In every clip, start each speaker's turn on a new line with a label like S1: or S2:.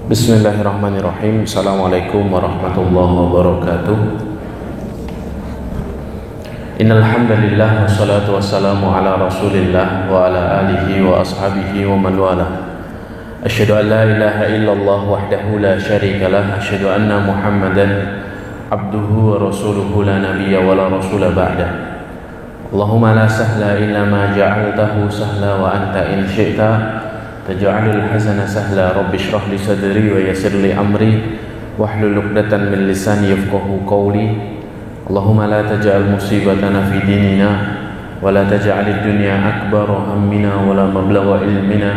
S1: Bismillahirrahmanirrahim. Assalamualaikum warahmatullahi wabarakatuh. Innal hamdalillah wassalatu wassalamu ala Rasulillah wa ala alihi wa ashabihi wa man wala. Asyhadu an la ilaha illallah wahdahu la syarika lah. Asyhadu anna Muhammadan abduhu wa rasuluhu la nabiyya wa la rasula ba'da. Allahumma la sahla illa ma ja'altahu sahla wa anta in syi'ta taj'alul hazana sahla. Rabbi shrah li sadri wa yassir li amri wahlul 'uqdatam min lisani yafqahu qawli. Allahumma la taj'al musibatana fi dinina wa la taj'alid dunya akbara hammina wa la mablagha ilmina.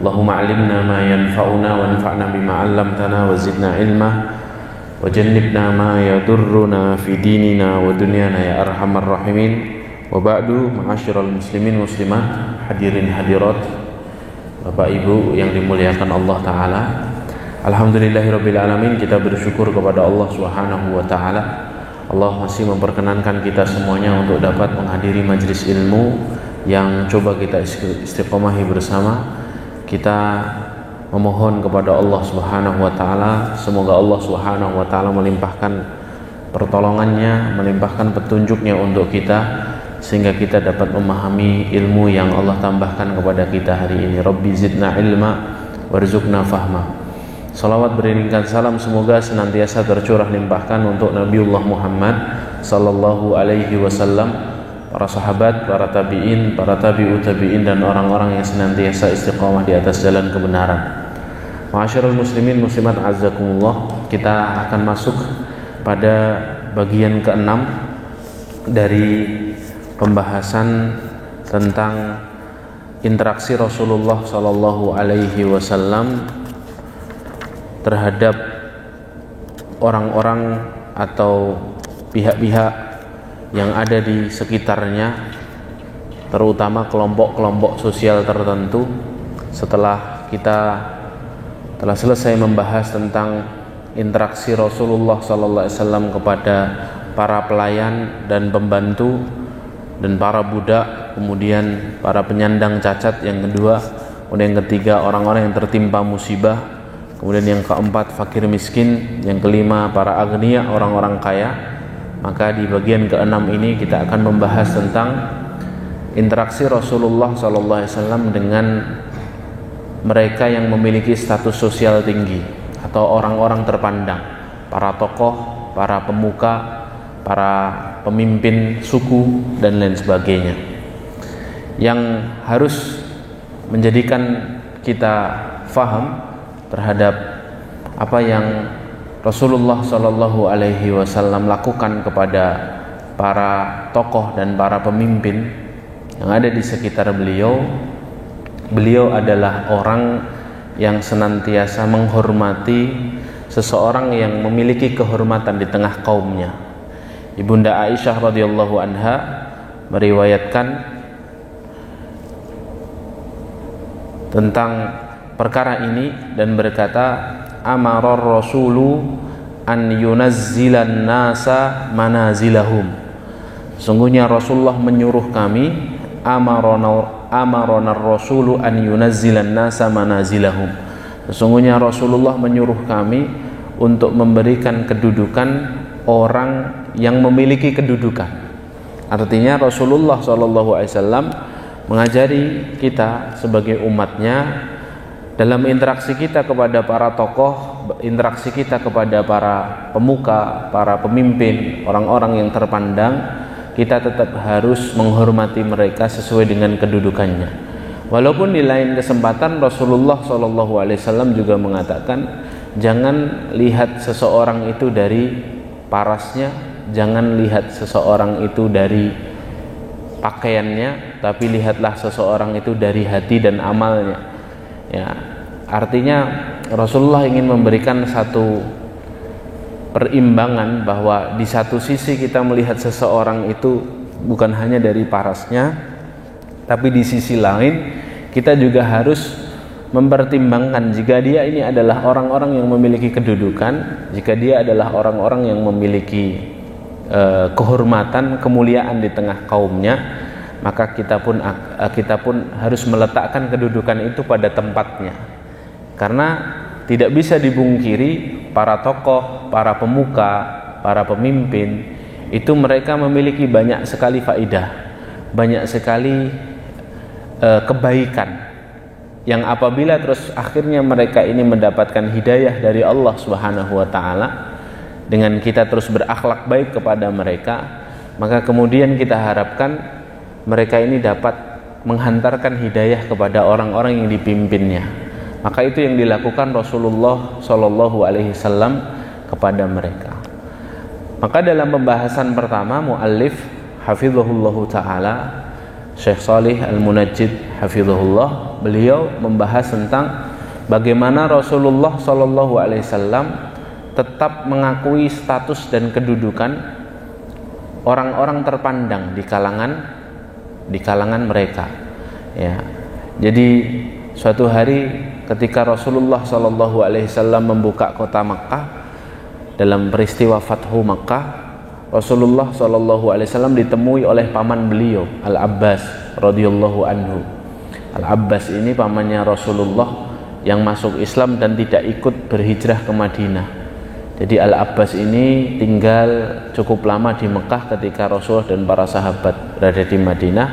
S1: Allahumma 'allimna ma yanfa'una wa anfa'na bima 'allamtana wa zidna ilma wa jannibna ma yadurruna fi dinina wa dunyana ya arhamar rahimin. Wa ba'du, ma'asyiral muslimin muslimat, hadirin hadirat, Bapak Ibu yang dimuliakan Allah Ta'ala. Alhamdulillahirabbil alamin, kita bersyukur kepada Allah Subhanahu wa Ta'ala. Allah masih memperkenankan kita semuanya untuk dapat menghadiri majelis ilmu yang coba kita istiqomahi bersama. Kita memohon kepada Allah Subhanahu wa Ta'ala, semoga Allah Subhanahu wa Ta'ala melimpahkan pertolongannya, melimpahkan petunjuknya untuk kita, sehingga kita dapat memahami ilmu yang Allah tambahkan kepada kita hari ini. Rabbi zidna ilma warzuqna fahma. Salawat beriringkan salam semoga senantiasa tercurah limpahkan untuk Nabiullah Muhammad sallallahu alaihi wasallam, para sahabat, para tabi'in, para tabi'ut tabi'in, dan orang-orang yang senantiasa istiqamah di atas jalan kebenaran. Ma'asyiral muslimin muslimat azzakumullah, kita akan masuk pada bagian ke-6 dari pembahasan tentang interaksi Rasulullah Sallallahu Alaihi Wasallam terhadap orang-orang atau pihak-pihak yang ada di sekitarnya, terutama kelompok-kelompok sosial tertentu. Setelah kita telah selesai membahas tentang interaksi Rasulullah Sallallahu Alaihi Wasallam kepada para pelayan dan pembantu dan para budak, kemudian para penyandang cacat yang kedua, kemudian yang ketiga orang-orang yang tertimpa musibah, kemudian yang keempat fakir miskin, yang kelima para agniya, orang-orang kaya. Maka di bagian ke-6 ini kita akan membahas tentang interaksi Rasulullah SAW dengan mereka yang memiliki status sosial tinggi atau orang-orang terpandang, para tokoh, para pemuka, para pemimpin suku dan lain sebagainya, yang harus menjadikan kita faham terhadap apa yang Rasulullah Shallallahu Alaihi Wasallam lakukan kepada para tokoh dan para pemimpin yang ada di sekitar beliau. Beliau adalah orang yang senantiasa menghormati seseorang yang memiliki kehormatan di tengah kaumnya. Ibunda Aisyah radhiyallahu anha meriwayatkan tentang perkara ini dan berkata, amarar rasulu an yunazzilan nasa manazilahum. Sungguhnya Rasulullah menyuruh kami, amaronar rasulu an yunazzilan nasa manazilahum. Sesungguhnya Rasulullah menyuruh kami untuk memberikan kedudukan orang yang memiliki kedudukan. Artinya Rasulullah SAW mengajari kita sebagai umatnya dalam interaksi kita kepada para tokoh, interaksi kita kepada para pemuka, para pemimpin, orang-orang yang terpandang, kita tetap harus menghormati mereka sesuai dengan kedudukannya. Walaupun di lain kesempatan Rasulullah SAW juga mengatakan, jangan lihat seseorang itu dari parasnya, jangan lihat seseorang itu dari pakaiannya, tapi lihatlah seseorang itu dari hati dan amalnya. Ya, artinya Rasulullah ingin memberikan satu perimbangan bahwa di satu sisi kita melihat seseorang itu bukan hanya dari parasnya, tapi di sisi lain kita juga harus mempertimbangkan jika dia ini adalah orang-orang yang memiliki kedudukan, jika dia adalah orang-orang yang memiliki kehormatan, kemuliaan di tengah kaumnya, maka kita pun harus meletakkan kedudukan itu pada tempatnya. Karena tidak bisa dibungkiri para tokoh, para pemuka, para pemimpin itu mereka memiliki banyak sekali faidah, banyak sekali kebaikan yang apabila terus akhirnya mereka ini mendapatkan hidayah dari Allah Subhanahu wa taala dengan kita terus berakhlak baik kepada mereka, maka kemudian kita harapkan mereka ini dapat menghantarkan hidayah kepada orang-orang yang dipimpinnya. Maka itu yang dilakukan Rasulullah Shallallahu Alaihi Wasallam kepada mereka. Maka dalam pembahasan pertama, muallif hafizahullahu taala Syekh Shalih Al-Munajjid hafizahullah, beliau membahas tentang bagaimana Rasulullah Shallallahu Alaihi Wasallam tetap mengakui status dan kedudukan orang-orang terpandang di kalangan mereka. Ya, jadi suatu hari ketika Rasulullah Shallallahu Alaihi Wasallam membuka kota Makkah dalam peristiwa Fathu Makkah, Rasulullah Shallallahu Alaihi Wasallam ditemui oleh paman beliau Al-Abbas radhiyallahu anhu. Al-Abbas ini pamannya Rasulullah yang masuk Islam dan tidak ikut berhijrah ke Madinah. Jadi Al-Abbas ini tinggal cukup lama di Mekah ketika Rasulullah dan para sahabat berada di Madinah,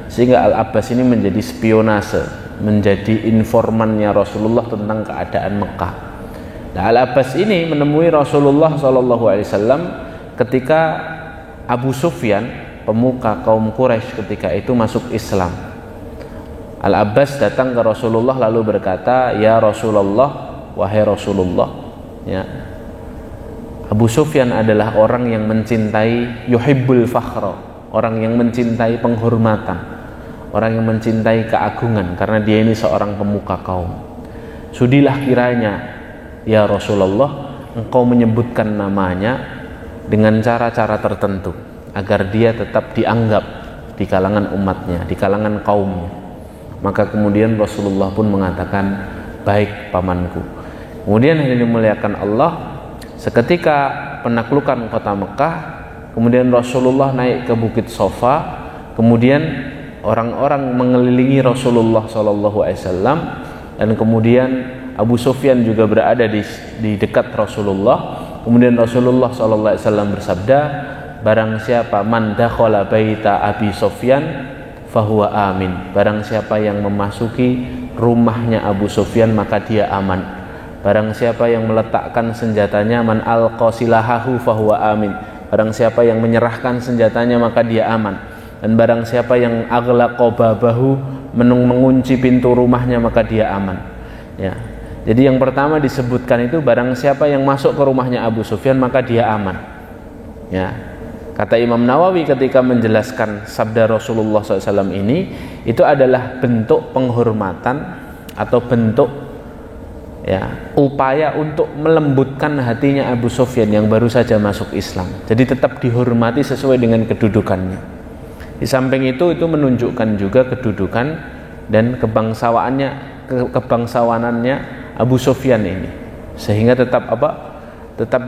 S1: sehingga Al-Abbas ini menjadi spionase, menjadi informannya Rasulullah tentang keadaan Mekah. Nah, Al-Abbas ini menemui Rasulullah SAW ketika Abu Sufyan, pemuka kaum Quraisy ketika itu masuk Islam. Al-Abbas datang ke Rasulullah lalu berkata, "Ya Rasulullah, wahai Rasulullah, ya, Abu Sufyan adalah orang yang mencintai yuhibbul fakhra, orang yang mencintai penghormatan, orang yang mencintai keagungan karena dia ini seorang pemuka kaum. Sudilah kiranya ya Rasulullah engkau menyebutkan namanya dengan cara-cara tertentu agar dia tetap dianggap di kalangan umatnya, di kalangan kaumnya." Maka kemudian Rasulullah pun mengatakan, "Baik pamanku." Kemudian yang dimuliakan Allah, seketika penaklukan kota Mekah, kemudian Rasulullah naik ke Bukit Sofa, kemudian orang-orang mengelilingi Rasulullah SAW, dan kemudian Abu Sufyan juga berada di dekat Rasulullah. Kemudian Rasulullah SAW bersabda, "Barang siapa man dakhala baita Abi Sufyan fahuwa amin." Barang siapa yang memasuki rumahnya Abu Sufyan maka dia aman. Barang siapa yang meletakkan senjatanya, man alqasilahahu fahuwa amin. Barang siapa yang menyerahkan senjatanya maka dia aman. Dan barang siapa yang aghlaqa babahu, mengunci pintu rumahnya maka dia aman. Ya. Jadi yang pertama disebutkan itu barang siapa yang masuk ke rumahnya Abu Sufyan maka dia aman. Ya. Kata Imam Nawawi ketika menjelaskan sabda Rasulullah SAW ini, itu adalah bentuk penghormatan atau bentuk upaya untuk melembutkan hatinya Abu Sufyan yang baru saja masuk Islam. Jadi tetap dihormati sesuai dengan kedudukannya. Di samping itu menunjukkan juga kedudukan dan kebangsawanannya Abu Sufyan ini, sehingga tetap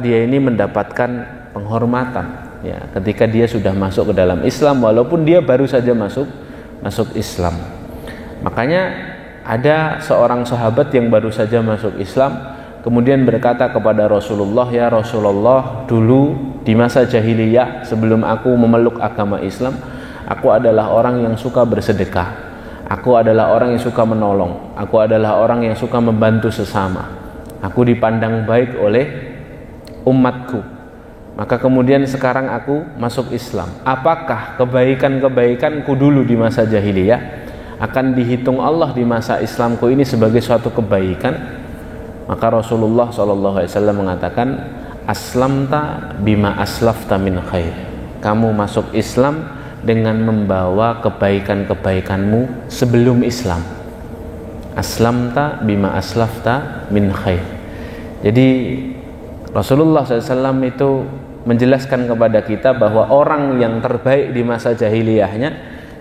S1: dia ini mendapatkan penghormatan. Ya, ketika dia sudah masuk ke dalam Islam walaupun dia baru saja masuk Islam. Makanya ada seorang sahabat yang baru saja masuk Islam kemudian berkata kepada Rasulullah, "Ya Rasulullah, dulu di masa jahiliyah sebelum aku memeluk agama Islam, aku adalah orang yang suka bersedekah. Aku adalah orang yang suka menolong. Aku adalah orang yang suka membantu sesama. Aku dipandang baik oleh umatku. Maka kemudian sekarang aku masuk Islam. Apakah kebaikan-kebaikanku dulu di masa jahiliyah akan dihitung Allah di masa Islamku ini sebagai suatu kebaikan?" Maka Rasulullah SAW mengatakan, "Aslamta bima aslafta min khair." Kamu masuk Islam dengan membawa kebaikan-kebaikanmu sebelum Islam. Aslamta bima aslafta min khair. Jadi Rasulullah SAW itu menjelaskan kepada kita bahwa orang yang terbaik di masa jahiliyahnya,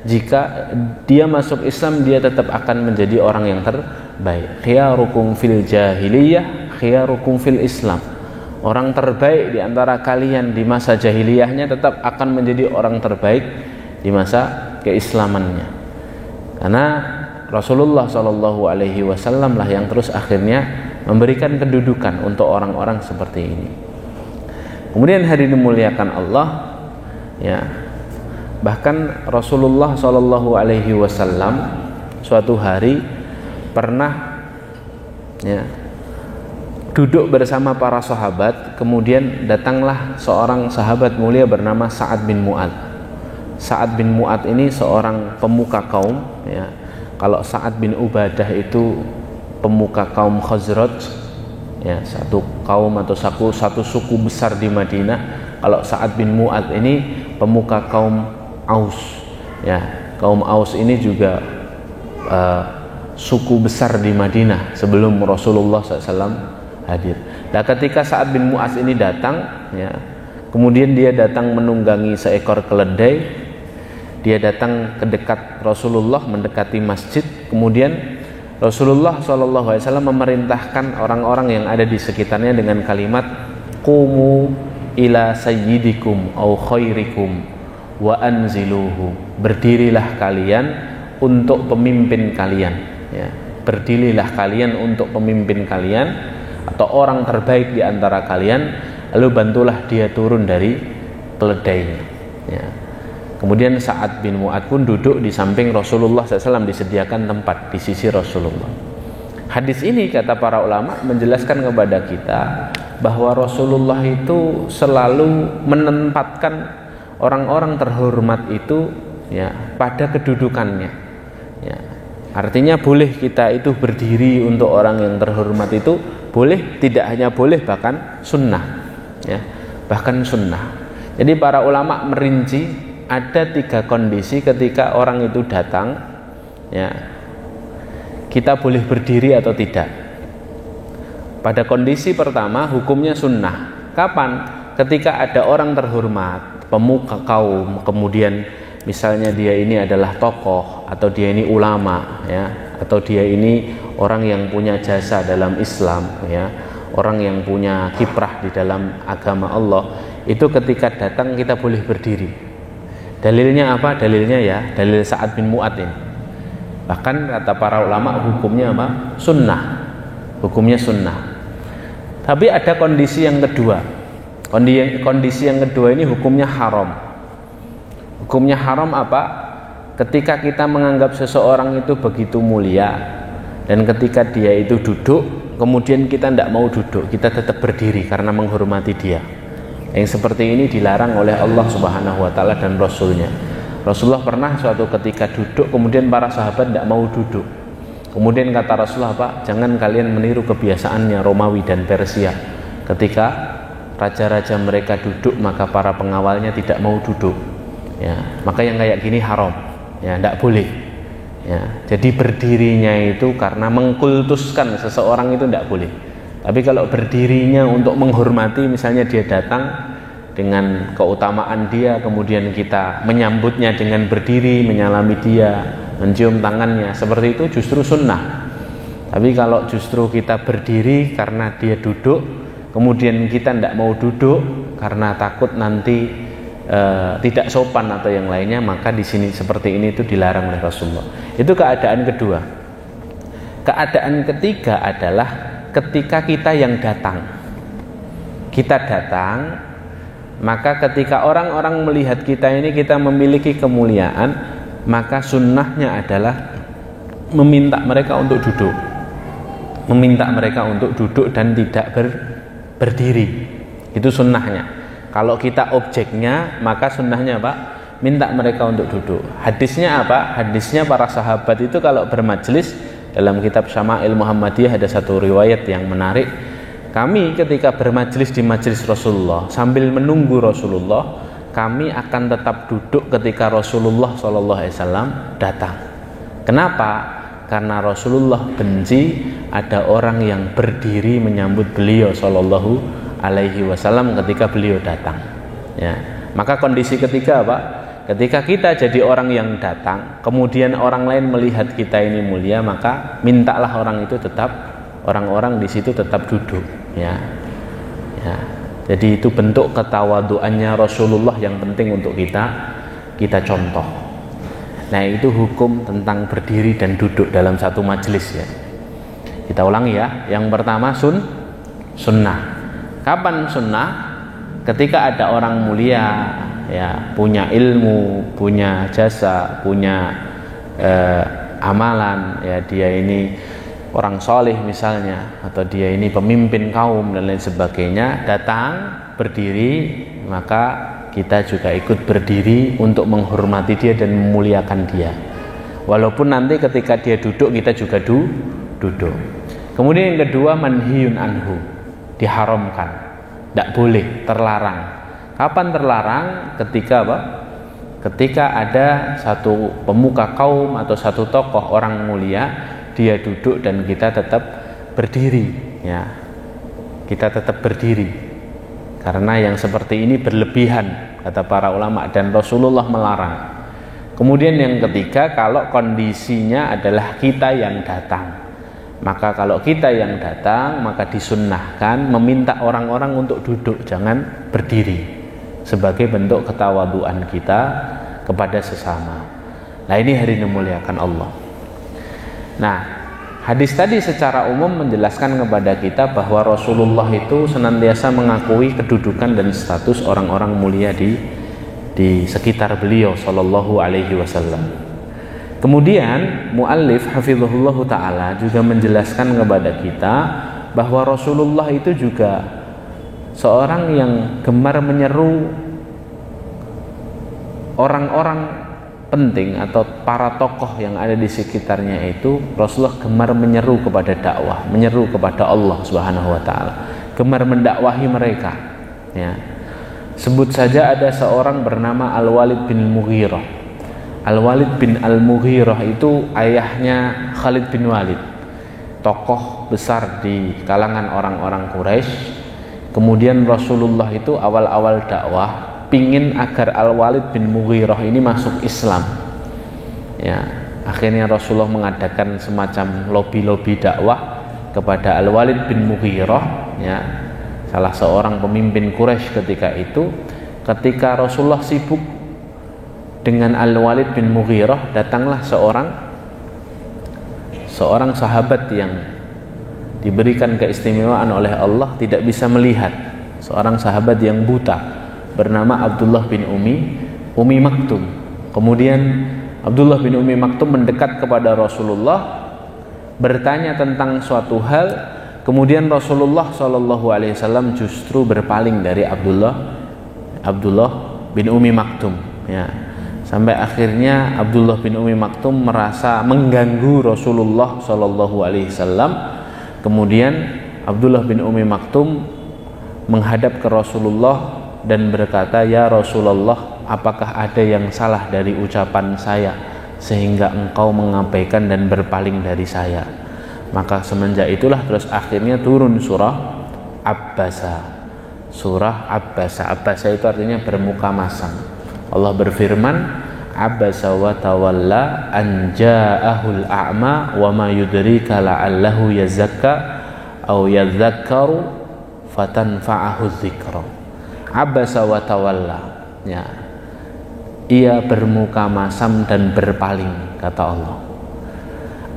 S1: jika dia masuk Islam dia tetap akan menjadi orang yang terbaik. Khiyarukum fil jahiliyah khiyarukum fil Islam. Orang terbaik di antara kalian di masa jahiliyahnya tetap akan menjadi orang terbaik di masa keislamannya. Karena Rasulullah SAW lah yang terus akhirnya memberikan kedudukan untuk orang-orang seperti ini. Kemudian hadirin dimuliakan Allah, ya, bahkan Rasulullah SAW suatu hari pernah, ya, duduk bersama para sahabat. Kemudian datanglah seorang sahabat mulia bernama Sa'ad bin Mu'adz. Sa'ad bin Mu'adz ini seorang pemuka kaum, ya. Kalau Sa'ad bin Ubadah itu pemuka kaum Khazraj, ya, satu kaum atau satu suku besar di Madinah. Kalau Sa'ad bin Mu'adz ini pemuka kaum Aus, ya. Kaum Aus ini juga suku besar di Madinah sebelum Rasulullah SAW hadir. Nah, ketika Sa'ad bin Mu'adz ini datang, ya, kemudian dia datang menunggangi seekor keledai. Dia datang ke dekat Rasulullah, mendekati masjid. Kemudian Rasulullah SAW memerintahkan orang-orang yang ada di sekitarnya dengan kalimat, "Qumu ila sayyidikum au khairikum wa anziluhu." Berdirilah kalian untuk pemimpin kalian, ya. Berdirilah kalian untuk pemimpin kalian atau orang terbaik di antara kalian, lalu bantulah dia turun dari keledainya, ya. Kemudian Sa'ad bin Mu'adz pun duduk di samping Rasulullah SAW, disediakan tempat di sisi Rasulullah. Hadis ini, kata para ulama, menjelaskan kepada kita bahwa Rasulullah itu selalu menempatkan orang-orang terhormat itu, ya, pada kedudukannya, ya. Artinya boleh kita itu berdiri untuk orang yang terhormat itu boleh, tidak hanya boleh, bahkan sunnah, ya, bahkan sunnah. Jadi para ulama merinci ada 3 kondisi ketika orang itu datang, ya, kita boleh berdiri atau tidak. Pada kondisi pertama hukumnya sunnah. Kapan? Ketika ada orang terhormat, pemuka kaum, kemudian misalnya dia ini adalah tokoh, atau dia ini ulama, ya, atau dia ini orang yang punya jasa dalam Islam, ya, orang yang punya kiprah di dalam agama Allah. Itu ketika datang kita boleh berdiri. Dalilnya apa? Dalilnya, ya, dalil Sa'ad bin Mu'adz ini. Bahkan kata para ulama hukumnya apa? Sunnah. Hukumnya sunnah. Tapi ada kondisi yang kedua. Kondisi yang kedua ini hukumnya haram. Hukumnya haram apa? Ketika kita menganggap seseorang itu begitu mulia, dan ketika dia itu duduk, kemudian kita tidak mau duduk, kita tetap berdiri karena menghormati dia. Yang seperti ini dilarang oleh Allah Subhanahu wa Ta'ala dan Rasulnya. Rasulullah pernah suatu ketika duduk, kemudian para sahabat tidak mau duduk. Kemudian kata Rasulullah, "Pak, jangan kalian meniru kebiasaannya Romawi dan Persia. Ketika raja-raja mereka duduk, maka para pengawalnya tidak mau duduk, ya. Maka yang kayak gini haram, ya, tidak boleh, ya. Jadi berdirinya itu karena mengkultuskan seseorang itu tidak boleh. Tapi kalau berdirinya untuk menghormati, misalnya dia datang dengan keutamaan dia, kemudian kita menyambutnya dengan berdiri, menyalami dia, mencium tangannya, seperti itu justru sunnah. Tapi kalau justru kita berdiri karena dia duduk, kemudian kita tidak mau duduk karena takut nanti tidak sopan atau yang lainnya, maka di sini seperti ini itu dilarang oleh Rasulullah. Itu keadaan kedua. Keadaan ketiga adalah ketika kita yang datang. Kita datang, maka ketika orang-orang melihat kita ini, kita memiliki kemuliaan, maka sunnahnya adalah meminta mereka untuk duduk. Meminta mereka untuk duduk dan tidak berdiri. Itu sunnahnya. Kalau kita objeknya, maka sunnahnya apa? Minta mereka untuk duduk. Hadisnya apa? Hadisnya para sahabat itu kalau bermajelis, dalam kitab Syama'il Muhammadiyah ada satu riwayat yang menarik. Kami ketika bermajelis di majelis Rasulullah, sambil menunggu Rasulullah, kami akan tetap duduk ketika Rasulullah SAW datang. Kenapa? Karena Rasulullah benci ada orang yang berdiri menyambut beliau SAW ketika beliau datang, ya. Maka kondisi ketiga apa? Ketika kita jadi orang yang datang, kemudian orang lain melihat kita ini mulia, maka mintalah orang itu tetap, orang-orang di situ tetap duduk, ya. Ya. Jadi itu bentuk ketawaduannya Rasulullah yang penting untuk kita contoh. Nah, itu hukum tentang berdiri dan duduk dalam satu majelis, ya. Kita ulangi ya. Yang pertama sunnah. Kapan sunnah? Ketika ada orang mulia, ya, punya ilmu, punya jasa, punya amalan, ya, dia ini orang soleh misalnya, atau dia ini pemimpin kaum dan lain sebagainya, datang berdiri, maka kita juga ikut berdiri untuk menghormati dia dan memuliakan dia. Walaupun nanti ketika dia duduk, kita juga duduk. Kemudian yang kedua, manhiyun anhu, diharamkan, tidak boleh, terlarang. Kapan terlarang? Ketika apa? Ketika ada satu pemuka kaum atau satu tokoh orang mulia, dia duduk dan kita tetap berdiri, ya. Kita tetap berdiri. Karena yang seperti ini berlebihan, kata para ulama, dan Rasulullah melarang. Kemudian yang ketiga, kalau kondisinya adalah kita yang datang, maka kalau kita yang datang, maka disunnahkan meminta orang-orang untuk duduk, jangan berdiri, sebagai bentuk ketawaduan kita kepada sesama. Nah, ini hari memuliakan Allah. Nah, hadis tadi secara umum menjelaskan kepada kita bahwa Rasulullah itu senantiasa mengakui kedudukan dan status orang-orang mulia di sekitar beliau sallallahu alaihi wasallam. Kemudian muallif hafizahullah taala juga menjelaskan kepada kita bahwa Rasulullah itu juga seorang yang gemar menyeru orang-orang penting atau para tokoh yang ada di sekitarnya itu. Rasulullah gemar menyeru kepada dakwah, menyeru kepada Allah Subhanahu wa taala, gemar mendakwahi mereka, ya. Sebut saja ada seorang bernama Al-Walid bin Mughirah. Al-Walid bin Al-Mughirah itu ayahnya Khalid bin Walid, tokoh besar di kalangan orang-orang Quraisy. Kemudian Rasulullah itu awal-awal dakwah pingin agar Al-Walid bin Mughirah ini masuk Islam, ya. Akhirnya Rasulullah mengadakan semacam lobi-lobi dakwah kepada Al-Walid bin Mughirah, ya, salah seorang pemimpin Quraisy ketika itu. Ketika Rasulullah sibuk dengan Al-Walid bin Mughirah, datanglah seorang sahabat yang diberikan keistimewaan oleh Allah, tidak bisa melihat, seorang sahabat yang buta bernama Abdullah bin Umi Maktum. Kemudian Abdullah bin Umi Maktum mendekat kepada Rasulullah, bertanya tentang suatu hal. Kemudian Rasulullah SAW justru berpaling dari Abdullah bin Umi Maktum, ya. Sampai akhirnya Abdullah bin Umi Maktum merasa mengganggu Rasulullah SAW. Kemudian Abdullah bin Umi Maktum menghadap ke Rasulullah dan berkata, "Ya Rasulullah, apakah ada yang salah dari ucapan saya sehingga engkau mengabaikan dan berpaling dari saya?" Maka semenjak itulah terus akhirnya turun surah Abbasa. Surah Abbasa. Abbasa itu artinya bermuka masam. Allah berfirman, "Abasa wa tawalla an ja'ahul a'ma wa ma yudrika la'allahu yazakka aw yadhakkaru fatanfa'ahu dzikra." Abasa wa tawalla, ya. Ia bermuka masam dan berpaling, kata Allah.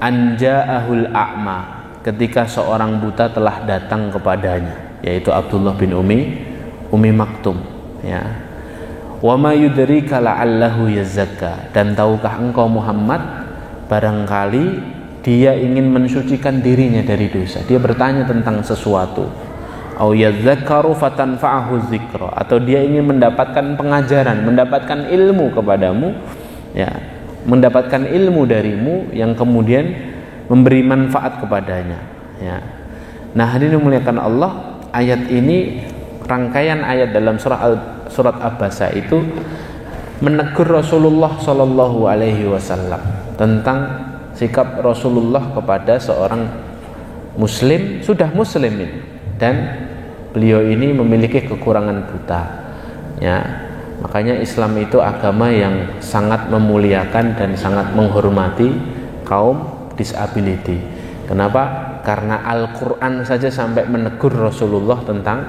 S1: An ja'ahul a'ma, ketika seorang buta telah datang kepadanya, yaitu Abdullah bin Umi Maktum, ya. Wa ma yudrika la'allahu yazakka, dan tahukah engkau Muhammad, barangkali dia ingin mensucikan dirinya dari dosa. Dia bertanya tentang sesuatu. Au yadzakkaru fatanfa'ahu dzikra, atau dia ingin mendapatkan pengajaran, mendapatkan ilmu kepadamu, ya, mendapatkan ilmu darimu yang kemudian memberi manfaat kepadanya, ya. Nah, hadirin dimuliakan Allah, ayat ini, rangkaian ayat dalam surat Abbasa itu menegur Rasulullah Shallallahu Alaihi Wasallam tentang sikap Rasulullah kepada seorang Muslim, sudah Muslimin, dan beliau ini memiliki kekurangan buta, ya. Makanya Islam itu agama yang sangat memuliakan dan sangat menghormati kaum disability. Kenapa? Karena Al-Quran saja sampai menegur Rasulullah tentang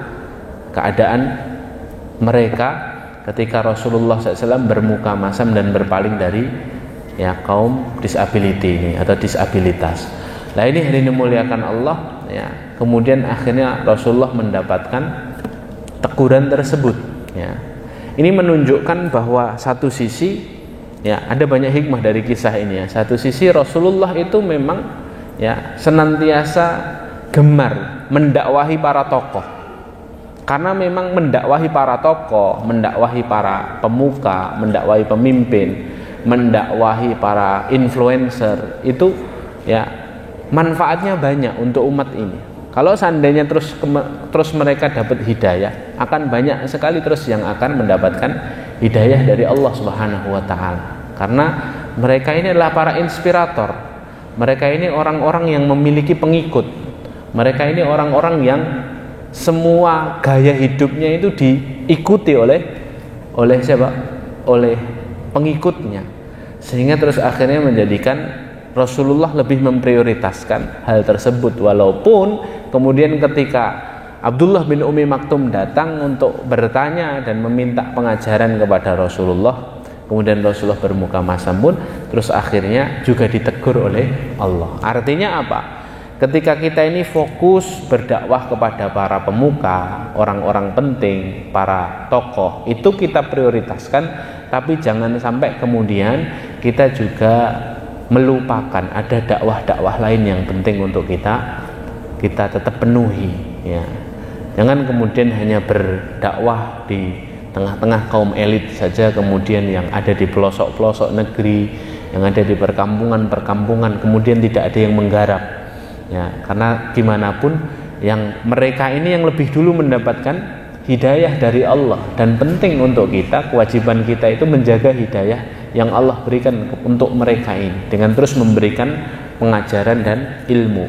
S1: keadaan mereka ketika Rasulullah SAW bermuka masam dan berpaling dari, ya, kaum disability ini atau disabilitas. Nah ini hari dimuliakan Allah ya. Kemudian akhirnya Rasulullah mendapatkan teguran tersebut ya. Ini menunjukkan bahwa satu sisi ya, ada banyak hikmah dari kisah ini ya. Satu sisi Rasulullah itu memang ya senantiasa gemar mendakwahi para tokoh. Karena memang mendakwahi para tokoh, mendakwahi para pemuka, mendakwahi pemimpin, mendakwahi para influencer itu ya manfaatnya banyak untuk umat ini. Kalau seandainya terus mereka dapat hidayah, akan banyak sekali terus yang akan mendapatkan hidayah dari Allah Subhanahu wa taala. Karena mereka ini adalah para inspirator. Mereka ini orang-orang yang memiliki pengikut. Mereka ini orang-orang yang semua gaya hidupnya itu diikuti oleh siapa? Oleh pengikutnya. Sehingga terus akhirnya menjadikan Rasulullah lebih memprioritaskan hal tersebut, walaupun kemudian ketika Abdullah bin Umi Maktum datang untuk bertanya dan meminta pengajaran kepada Rasulullah, kemudian Rasulullah bermuka masam pun terus akhirnya juga ditegur oleh Allah. Artinya apa? Ketika kita ini fokus berdakwah kepada para pemuka, orang-orang penting, para tokoh, itu kita prioritaskan, tapi jangan sampai kemudian kita juga melupakan ada dakwah-dakwah lain yang penting untuk kita tetap penuhi ya. Jangan kemudian hanya berdakwah di tengah-tengah kaum elit saja, kemudian yang ada di pelosok-pelosok negeri, yang ada di perkampungan, kemudian tidak ada yang menggarap ya. Karena gimana pun yang mereka ini yang lebih dulu mendapatkan hidayah dari Allah, dan penting untuk kita, kewajiban kita itu menjaga hidayah yang Allah berikan untuk mereka ini dengan terus memberikan pengajaran dan ilmu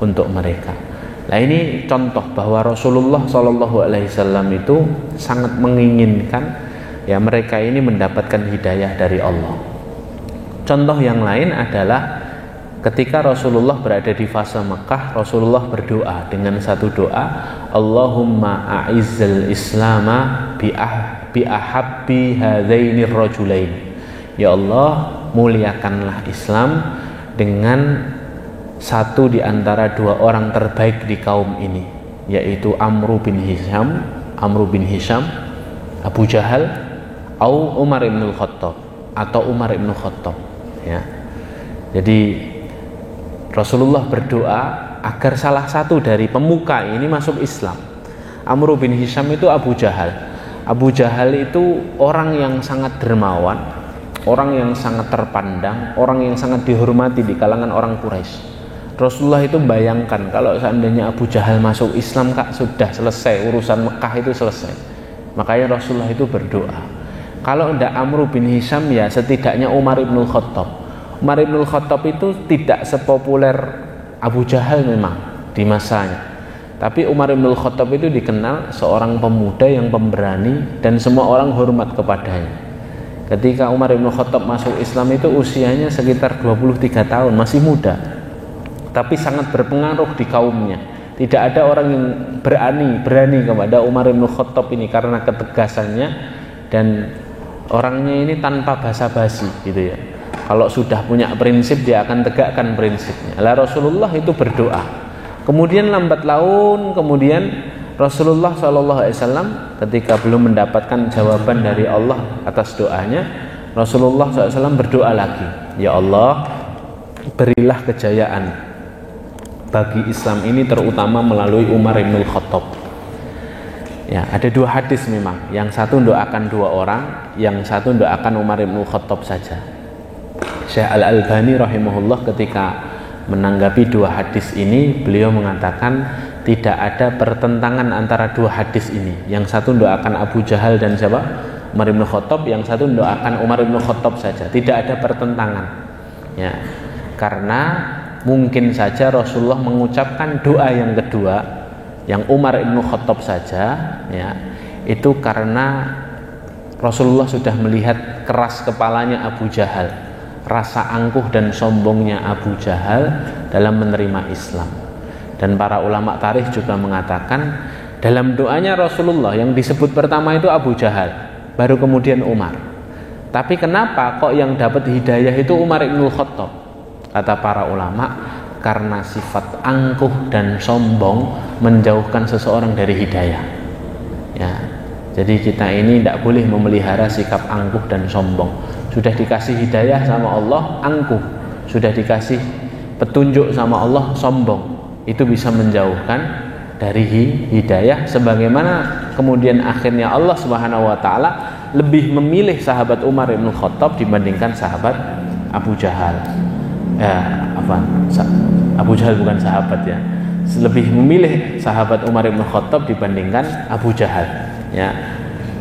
S1: untuk mereka. Nah ini contoh bahwa Rasulullah SAW itu sangat menginginkan ya mereka ini mendapatkan hidayah dari Allah. Contoh yang lain adalah ketika Rasulullah berada di fase Mekah, Rasulullah berdoa dengan satu doa, Allahumma a'izzal islama bi ahabbi hadainir rajulain. Ya Allah, muliakanlah Islam dengan satu di antara dua orang terbaik di kaum ini, yaitu Amr bin Hisham, Abu Jahal, atau Umar ibn Khattab ya. Jadi Rasulullah berdoa agar salah satu dari pemuka ini masuk Islam. Amr bin Hisham itu Abu Jahal. Abu Jahal itu orang yang sangat dermawan, orang yang sangat terpandang, orang yang sangat dihormati di kalangan orang Quraisy. Rasulullah itu bayangkan kalau seandainya Abu Jahal masuk Islam, Kak, sudah selesai urusan Mekah itu selesai. Makanya Rasulullah itu berdoa, kalau tidak Amr bin Hisham ya setidaknya Umar ibn Khattab. Umar ibn Khattab itu tidak sepopuler Abu Jahal memang di masanya, tapi Umar ibn Khattab itu dikenal seorang pemuda yang pemberani dan semua orang hormat kepadanya. Ketika Umar ibn Khattab masuk Islam itu usianya sekitar 23 tahun, masih muda, tapi sangat berpengaruh di kaumnya. Tidak ada orang yang berani kepada Umar ibn Khattab ini karena ketegasannya, dan orangnya ini tanpa basa-basi gitu ya. Kalau sudah punya prinsip dia akan tegakkan prinsipnya. Lah Rasulullah itu berdoa. Kemudian lambat laun kemudian Rasulullah SAW ketika belum mendapatkan jawaban dari Allah atas doanya, Rasulullah SAW berdoa lagi, ya Allah, berilah kejayaan bagi Islam ini terutama melalui Umar bin Khattab. Ya, ada dua hadis memang. Yang satu doakan dua orang, yang satu doakan Umar bin Khattab saja. Syekh Al-Albani rahimahullah ketika menanggapi dua hadis ini, beliau mengatakan tidak ada pertentangan antara dua hadis ini. Yang satu doakan Abu Jahal dan siapa? Umar bin Khattab, yang satu doakan Umar bin Khattab saja. Tidak ada pertentangan. Ya. Karena mungkin saja Rasulullah mengucapkan doa yang kedua, yang Umar bin Khattab saja, ya, itu karena Rasulullah sudah melihat keras kepalanya Abu Jahal, rasa angkuh dan sombongnya Abu Jahal dalam menerima Islam. Dan para ulama tarikh juga mengatakan dalam doanya Rasulullah yang disebut pertama itu Abu Jahal, baru kemudian Umar. Tapi kenapa kok yang dapat hidayah itu Umar bin Khattab? Kata para ulama, karena sifat angkuh dan sombong menjauhkan seseorang dari hidayah. Ya, jadi kita ini tidak boleh memelihara sikap angkuh dan sombong. Sudah dikasih hidayah sama Allah, angkuh. Sudah dikasih petunjuk sama Allah, sombong. Itu bisa menjauhkan dari hidayah, sebagaimana kemudian akhirnya Allah Subhanahu wa taala lebih memilih sahabat Umar bin Khattab dibandingkan sahabat Abu Jahal. Abu Jahal bukan sahabat ya. Lebih memilih sahabat Umar bin Khattab dibandingkan Abu Jahal ya.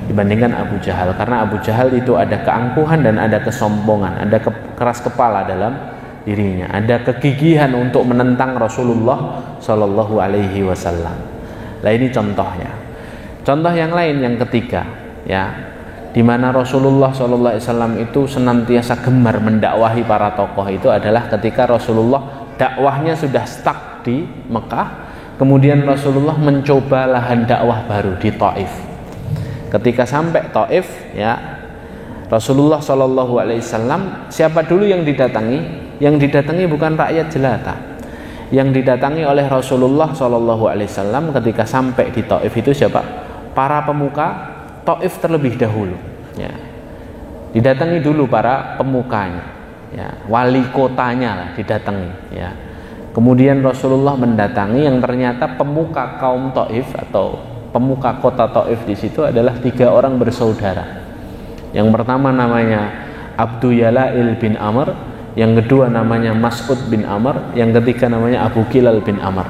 S1: Dibandingkan Abu Jahal, karena Abu Jahal itu ada keangkuhan dan ada kesombongan, ada keras kepala dalam dirinya, ada kegigihan untuk menentang Rasulullah Shallallahu Alaihi Wasallam. Nah, ini contohnya. Contoh yang lain, yang ketiga, ya, di mana Rasulullah Shallallahu Alaihi Wasallam itu senantiasa gemar mendakwahi para tokoh itu adalah ketika Rasulullah dakwahnya sudah stuck di Mekah, kemudian Rasulullah mencoba lahan dakwah baru di Taif. Ketika sampai Taif, ya, Rasulullah Shallallahu Alaihi Wasallam, siapa dulu yang didatangi? Yang didatangi bukan rakyat jelata. Yang didatangi oleh Rasulullah Shallallahu Alaihi Wasallam ketika sampai di Taif itu siapa? Para pemuka Taif terlebih dahulu. Ya. Didatangi dulu para pemukanya. Ya. Wali kotanya lah didatangi. Ya. Kemudian Rasulullah mendatangi yang ternyata pemuka kaum Taif atau pemuka kota Taif di situ adalah 3 orang bersaudara. Yang pertama namanya Abdu Yalail bin Amr, yang kedua namanya Mas'ud bin Amr, yang ketiga namanya Abu Kilal bin Amr.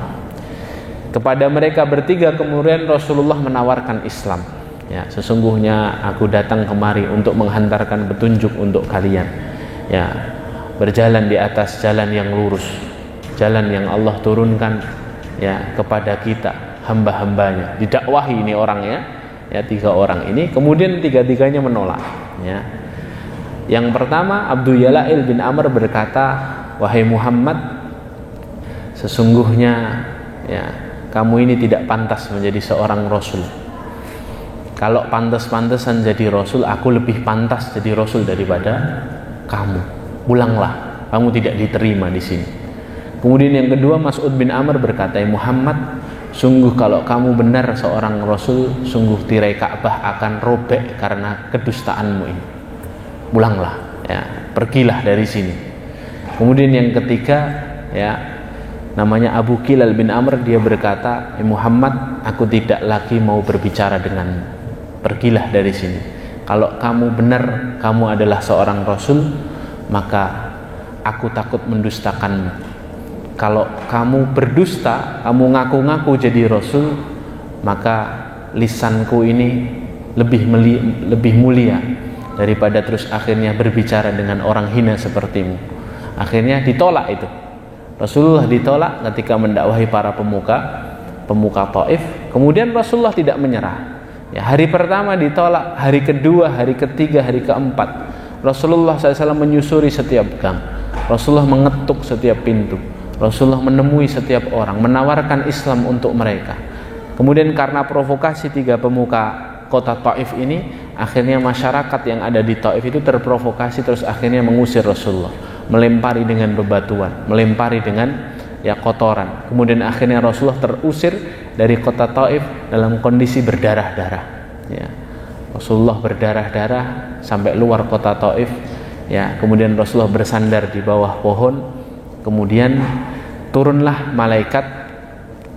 S1: Kepada mereka bertiga kemudian Rasulullah menawarkan Islam. Ya, sesungguhnya aku datang kemari untuk menghantarkan petunjuk untuk kalian. Ya, berjalan di atas jalan yang lurus, jalan yang Allah turunkan ya kepada kita hamba-hambanya. Didakwahi ini orangnya, ya 3 orang ini, kemudian 3-tiganya menolak. Ya. Yang pertama Abdu Yalail bin Amr berkata, wahai Muhammad, sesungguhnya ya kamu ini tidak pantas menjadi seorang Rasul. Kalau pantas-pantasan jadi Rasul, aku lebih pantas jadi Rasul daripada kamu. Pulanglah, kamu tidak diterima di sini. Kemudian yang kedua Mas'ud bin Amr berkata, Muhammad, sungguh kalau kamu benar seorang Rasul, sungguh tirai Ka'bah akan robek karena kedustaanmu ini. Pulanglah, ya, pergilah dari sini. Kemudian yang ketiga, ya, namanya Abu Kilal bin Amr, dia berkata, Muhammad, aku tidak lagi mau berbicara denganmu. Pergilah dari sini. Kalau kamu benar, kamu adalah seorang Rasul, maka aku takut mendustakanmu. Kalau kamu berdusta, kamu ngaku-ngaku jadi Rasul, maka lisanku ini lebih mulia daripada terus akhirnya berbicara dengan orang hina sepertimu. Akhirnya ditolak itu. Rasulullah ditolak ketika mendakwahi para pemuka Taif. Kemudian Rasulullah tidak menyerah. Ya, hari pertama ditolak, hari kedua, hari ketiga, hari keempat, Rasulullah SAW menyusuri setiap gang. Rasulullah mengetuk setiap pintu. Rasulullah menemui setiap orang, menawarkan Islam untuk mereka. Kemudian karena provokasi 3 pemuka kota Taif ini, akhirnya masyarakat yang ada di Taif itu terprovokasi, terus akhirnya mengusir Rasulullah, melempari dengan bebatuan, melempari dengan kotoran. Kemudian akhirnya Rasulullah terusir dari kota Taif dalam kondisi berdarah-darah. Ya. Rasulullah berdarah-darah sampai luar kota Taif. Ya, kemudian Rasulullah bersandar di bawah pohon. Kemudian turunlah malaikat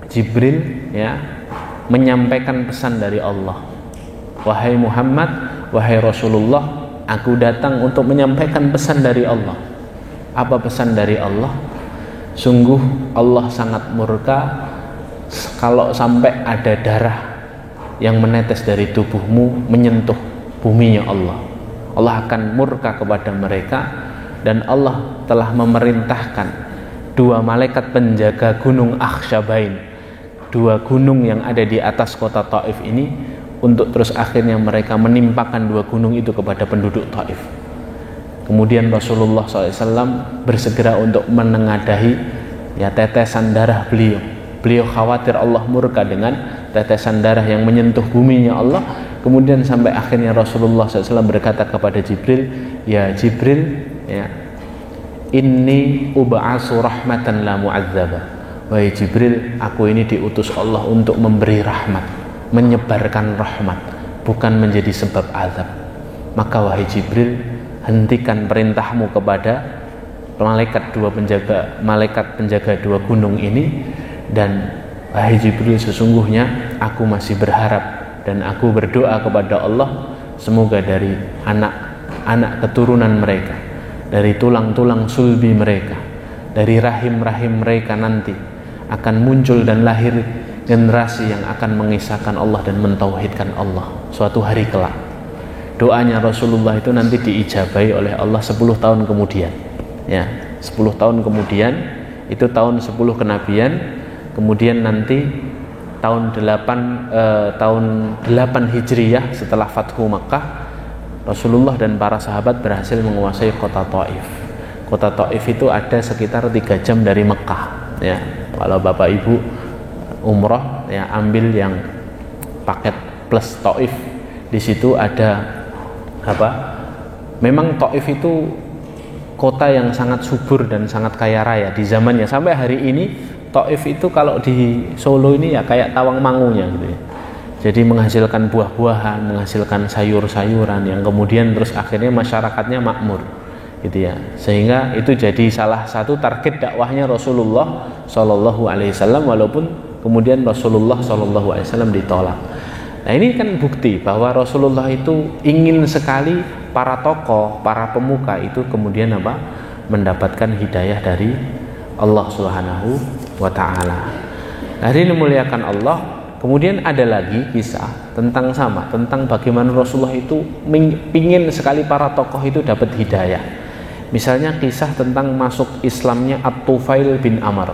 S1: Jibril, ya, menyampaikan pesan dari Allah. Wahai Muhammad, wahai Rasulullah, aku datang untuk menyampaikan pesan dari Allah. Apa pesan dari Allah? Sungguh Allah sangat murka kalau sampai ada darah yang menetes dari tubuhmu menyentuh buminya Allah. Allah akan murka kepada mereka, dan Allah telah memerintahkan 2 malaikat penjaga gunung Akhsyabain, 2 gunung yang ada di atas kota Taif ini, untuk terus akhirnya mereka menimpakan 2 gunung itu kepada penduduk Taif. Kemudian Rasulullah SAW bersegera untuk menengadah tetesan darah beliau. Beliau khawatir Allah murka dengan tetesan darah yang menyentuh buminya Allah. Kemudian sampai akhirnya Rasulullah SAW berkata kepada Jibril, ya Jibril, ya, inni ub'atsu rahmatan la mu'adzabah. Wahai Jibril, aku ini diutus Allah untuk memberi rahmat, menyebarkan rahmat, bukan menjadi sebab azab. Maka wahai Jibril, hentikan perintahmu kepada malaikat penjaga dua gunung ini, dan wahai Jibril, sesungguhnya aku masih berharap dan aku berdoa kepada Allah, semoga dari anak keturunan mereka, dari tulang-tulang sulbi mereka, dari rahim-rahim mereka nanti akan muncul dan lahir generasi yang akan mengisahkan Allah dan mentauhidkan Allah suatu hari kelak. Doanya Rasulullah itu nanti diijabahi oleh Allah 10 tahun kemudian. Ya, 10 tahun kemudian, itu tahun 10 kenabian. Kemudian nanti tahun 8 Hijriyah setelah Fathu Makkah, Rasulullah dan para sahabat berhasil menguasai kota Taif. Kota Taif itu ada sekitar 3 jam dari Mekah. Ya, kalau Bapak Ibu umroh, ya ambil yang paket plus Taif. Di situ ada memang Taif itu kota yang sangat subur dan sangat kaya raya di zamannya. Sampai hari ini Taif itu kalau di Solo ini ya kayak Tawangmangunya gitu ya. Jadi menghasilkan buah-buahan, menghasilkan sayur-sayuran yang kemudian terus akhirnya masyarakatnya makmur gitu ya. Sehingga itu jadi salah satu target dakwahnya Rasulullah Shallallahu Alaihi Wasallam, walaupun kemudian Rasulullah Shallallahu Alaihi Wasallam ditolak. Nah, ini kan bukti bahwa Rasulullah itu ingin sekali para tokoh, para pemuka itu kemudian mendapatkan hidayah dari Allah Subhanahu wa taala. Hari ini muliakan Allah. Kemudian ada lagi kisah tentang bagaimana Rasulullah itu ingin sekali para tokoh itu dapat hidayah. Misalnya kisah tentang masuk Islamnya At-Tufail bin Amr.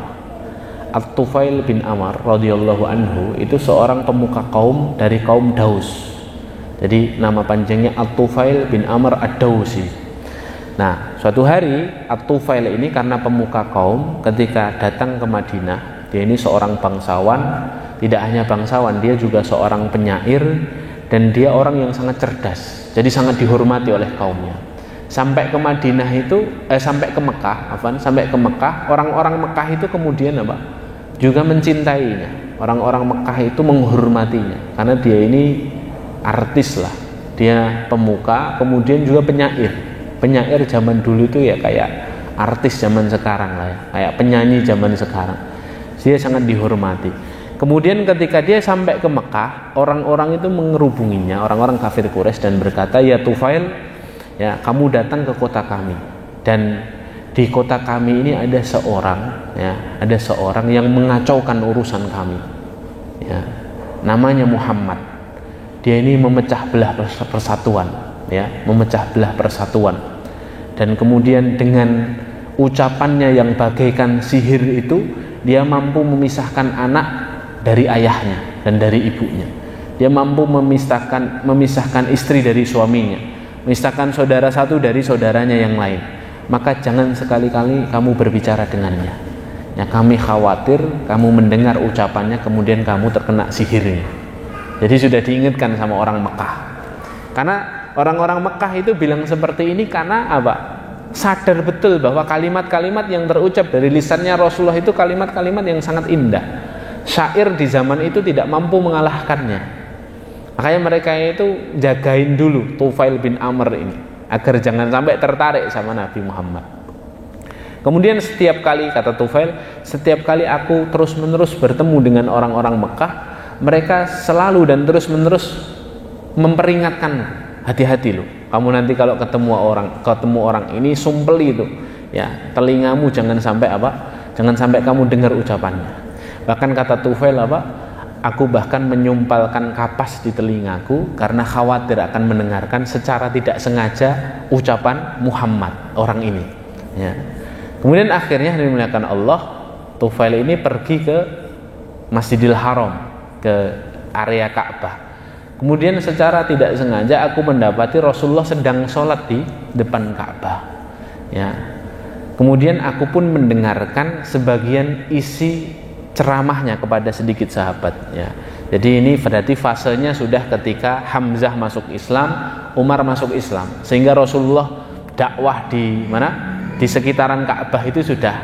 S1: At-Tufail bin Amr radhiyallahu anhu itu seorang pemuka kaum dari kaum Daus. Jadi nama panjangnya At-Tufail bin Amr Ad-Dausi. Nah, suatu hari At-Tufail ini karena pemuka kaum, ketika datang ke Madinah, dia ini seorang bangsawan. Tidak hanya bangsawan, dia juga seorang penyair, dan dia orang yang sangat cerdas. Jadi sangat dihormati oleh kaumnya. Sampai ke Madinah itu, sampai ke Mekah, orang-orang Mekah itu kemudian juga mencintainya. Orang-orang Mekah itu menghormatinya karena dia ini artis lah. Dia pemuka, kemudian juga penyair. Penyair zaman dulu itu ya kayak artis zaman sekarang lah ya, kayak penyanyi zaman sekarang. Dia sangat dihormati. Kemudian ketika dia sampai ke Mekah, orang-orang itu mengerubunginya, orang-orang kafir Quraisy, dan berkata, "Ya Tufail, ya kamu datang ke kota kami, dan di kota kami ini ada seorang yang mengacaukan urusan kami. Ya, namanya Muhammad. Dia ini memecah belah persatuan, ya, memecah belah persatuan. Dan kemudian dengan ucapannya yang bagaikan sihir itu, dia mampu memisahkan anak dari ayahnya dan dari ibunya. Dia mampu memisahkan istri dari suaminya, memisahkan saudara satu dari saudaranya yang lain. Maka jangan sekali-kali kamu berbicara dengannya. Ya, kami khawatir kamu mendengar ucapannya kemudian kamu terkena sihirnya." Jadi sudah diingatkan sama orang Mekah. Karena orang-orang Mekah itu bilang seperti ini karena sadar betul bahwa kalimat-kalimat yang terucap dari lisannya Rasulullah itu kalimat-kalimat yang sangat indah. Syair di zaman itu tidak mampu mengalahkannya. Makanya mereka itu jagain dulu Tufail bin Amr ini agar jangan sampai tertarik sama Nabi Muhammad. Kemudian setiap kali, kata Tufail, setiap kali aku terus-menerus bertemu dengan orang-orang Mekah, mereka selalu dan terus-menerus memperingatkan, hati-hati loh, kamu nanti kalau ketemu orang ini sumpel itu, ya, telingamu jangan sampai kamu dengar ucapannya. Bahkan kata Tufail aku bahkan menyumpalkan kapas di telingaku karena khawatir akan mendengarkan secara tidak sengaja ucapan Muhammad, orang ini. Ya. Kemudian akhirnya dimuliakan Allah, Tufail ini pergi ke Masjidil Haram, ke area Ka'bah. Kemudian secara tidak sengaja aku mendapati Rasulullah sedang sholat di depan Ka'bah. Ya. Kemudian aku pun mendengarkan sebagian isi ceramahnya kepada sedikit sahabat. Ya. Jadi ini berarti fasenya sudah ketika Hamzah masuk Islam, Umar masuk Islam, sehingga Rasulullah dakwah di mana? di sekitaran Ka'bah itu sudah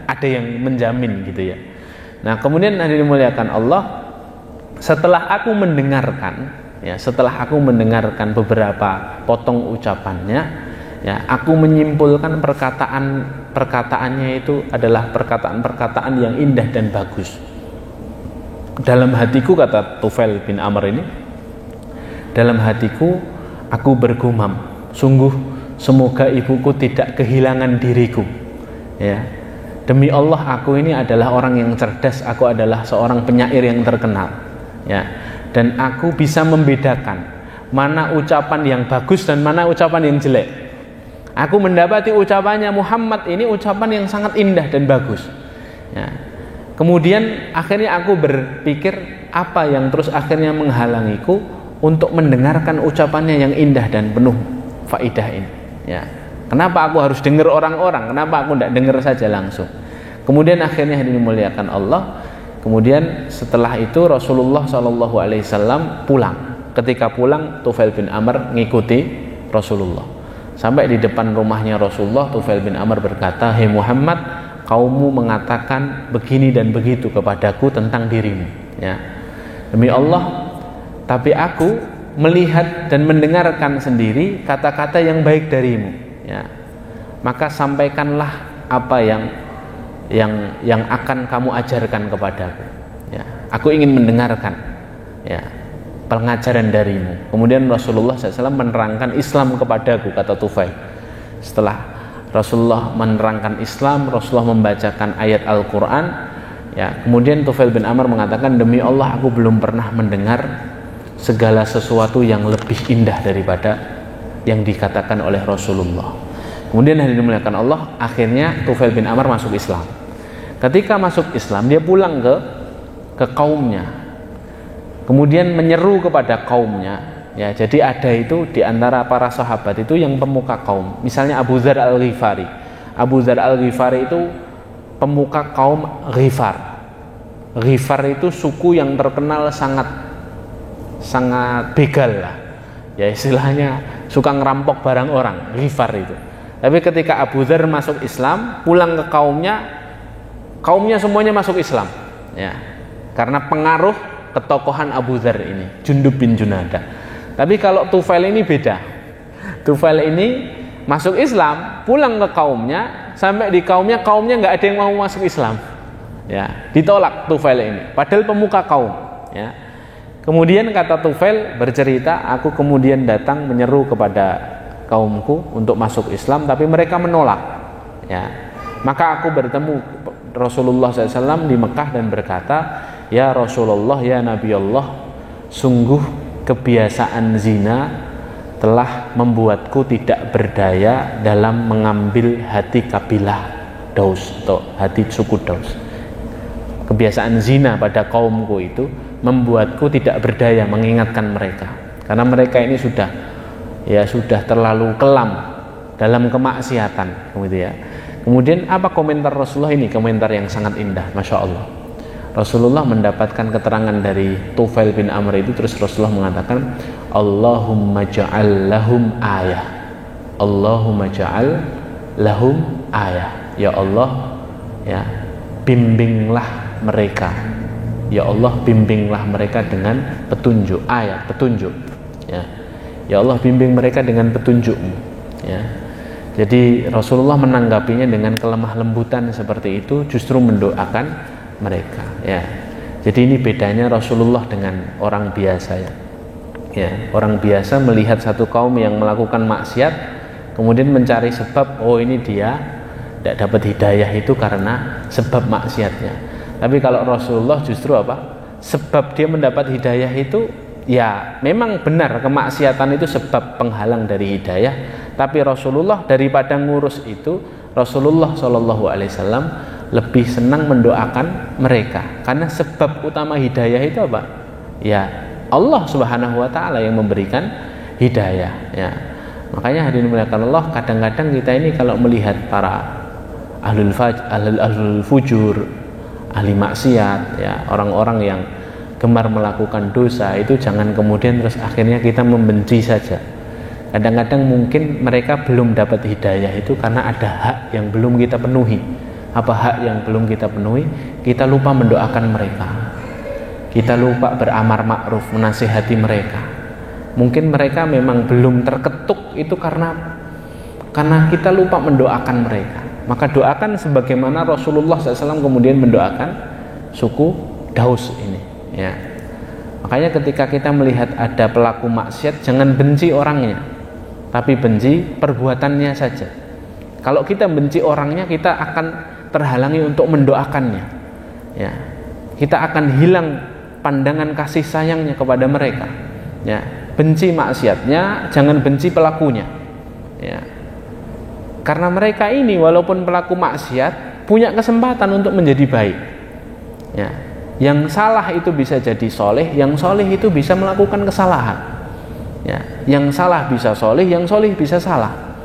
S1: ada yang menjamin gitu ya. Nah, kemudian hadirin dimuliakan Allah, setelah aku mendengarkan beberapa potong ucapannya, ya, aku menyimpulkan perkataannya itu adalah perkataan-perkataan yang indah dan bagus. Dalam hatiku, kata Tufail bin Amr ini, dalam hatiku aku bergumam, sungguh semoga ibuku tidak kehilangan diriku. Ya, demi Allah, aku ini adalah orang yang cerdas, aku adalah seorang penyair yang terkenal. Ya, dan aku bisa membedakan mana ucapan yang bagus dan mana ucapan yang jelek. Aku mendapati ucapannya Muhammad ini ucapan yang sangat indah dan bagus. Ya. Kemudian akhirnya aku berpikir apa yang terus akhirnya menghalangiku untuk mendengarkan ucapannya yang indah dan penuh faidah ini. Ya. Kenapa aku harus dengar orang-orang? Kenapa aku tidak dengar saja langsung? Kemudian akhirnya dimuliakan Allah. Kemudian setelah itu Rasulullah SAW pulang. Ketika pulang, Tufail bin Amr ngikuti Rasulullah. Sampai di depan rumahnya Rasulullah, Tufail bin Amr berkata, "Hei Muhammad, kaummu mengatakan begini dan begitu kepadaku tentang dirimu. Ya. Demi Allah, tapi aku melihat dan mendengarkan sendiri kata-kata yang baik darimu. Ya. Maka sampaikanlah apa yang akan kamu ajarkan kepadaku. Ya, aku ingin mendengarkan, ya, pengajaran darimu." Kemudian Rasulullah SAW menerangkan Islam kepadaku, kata Tufail. Setelah Rasulullah menerangkan Islam, Rasulullah membacakan ayat Al-Quran. Ya, kemudian Tufail bin Amr mengatakan, "Demi Allah, aku belum pernah mendengar segala sesuatu yang lebih indah daripada yang dikatakan oleh Rasulullah." Kemudian hadirin dimuliakan Allah, akhirnya Tufail bin Amr masuk Islam. Ketika masuk Islam, dia pulang ke kaumnya. Kemudian menyeru kepada kaumnya. Ya, jadi ada itu di antara para sahabat itu yang pemuka kaum. Misalnya Abu Dzar Al-Ghifari. Abu Dzar Al-Ghifari itu pemuka kaum Ghifar. Ghifar itu suku yang terkenal sangat begal lah. Ya, istilahnya suka ngerampok barang orang, Ghifar itu. Tapi ketika Abu Dzar masuk Islam, pulang ke kaumnya semuanya masuk Islam. Ya, karena pengaruh ketokohan Abu Dzar ini, Jundub bin Junadah. Tapi kalau Tufail ini beda. Tufail ini masuk Islam, pulang ke kaumnya, sampai di kaumnya nggak ada yang mau masuk Islam. Ya, ditolak Tufail ini. Padahal pemuka kaum. Ya. Kemudian kata Tufail bercerita, aku kemudian datang menyeru kepada kaumku untuk masuk Islam, tapi mereka menolak. Ya, maka aku bertemu Rasulullah SAW di Mekah dan berkata, "Ya Rasulullah, ya Nabi Allah, sungguh kebiasaan zina telah membuatku tidak berdaya dalam mengambil hati kabilah Daus atau hati suku Daus. Kebiasaan zina pada kaumku itu membuatku tidak berdaya mengingatkan mereka, karena mereka ini sudah terlalu kelam dalam kemaksiatan." Gitu ya. Kemudian apa komentar Rasulullah ini? Komentar yang sangat indah, Masya Allah. Rasulullah mendapatkan keterangan dari Tufail bin Amr itu, terus Rasulullah mengatakan, "Allahumma ja'al lahum ayah. Allahumma ja'al lahum ayah." Ya Allah, ya, bimbinglah mereka. Ya Allah, bimbinglah mereka dengan petunjuk, ayat, petunjuk. Ya. Ya Allah, bimbing mereka dengan petunjuk-Mu. Ya. Jadi Rasulullah menanggapinya dengan kelemah lembutan seperti itu, justru mendoakan mereka. Ya. Jadi ini bedanya Rasulullah dengan orang biasa, ya. Ya, orang biasa melihat satu kaum yang melakukan maksiat, kemudian mencari sebab, oh ini dia tidak dapat hidayah itu karena sebab maksiatnya. Tapi kalau Rasulullah justru apa? Sebab dia mendapat hidayah itu, ya memang benar kemaksiatan itu sebab penghalang dari hidayah. Tapi Rasulullah daripada ngurus itu, Rasulullah SAW lebih senang mendoakan mereka, karena sebab utama hidayah itu apa? Ya Allah Subhanahu wa Ta'ala yang memberikan hidayah. Ya. Makanya hadirin dimuliakan Allah, kadang-kadang kita ini kalau melihat para ahlul fujur, ahli maksiat, ya, orang-orang yang gemar melakukan dosa itu, jangan kemudian terus akhirnya kita membenci saja. Kadang-kadang mungkin mereka belum dapat hidayah itu karena ada hak yang belum kita penuhi. Apa hak yang belum kita penuhi? Kita lupa mendoakan mereka, kita lupa beramar ma'ruf, menasihati mereka. Mungkin mereka memang belum terketuk itu karena kita lupa mendoakan mereka. Maka doakan sebagaimana Rasulullah SAW kemudian mendoakan suku Daus ini, ya. Makanya ketika kita melihat ada pelaku maksiat, jangan benci orangnya, tapi benci perbuatannya saja. Kalau kita benci orangnya, kita akan terhalangi untuk mendoakannya, ya. Kita akan hilang pandangan kasih sayangnya kepada mereka, ya. Benci maksiatnya, jangan benci pelakunya, ya. Karena mereka ini walaupun pelaku maksiat punya kesempatan untuk menjadi baik, ya. Yang salah itu bisa jadi soleh, yang soleh itu bisa melakukan kesalahan, ya. Yang salah bisa soleh, yang soleh bisa salah,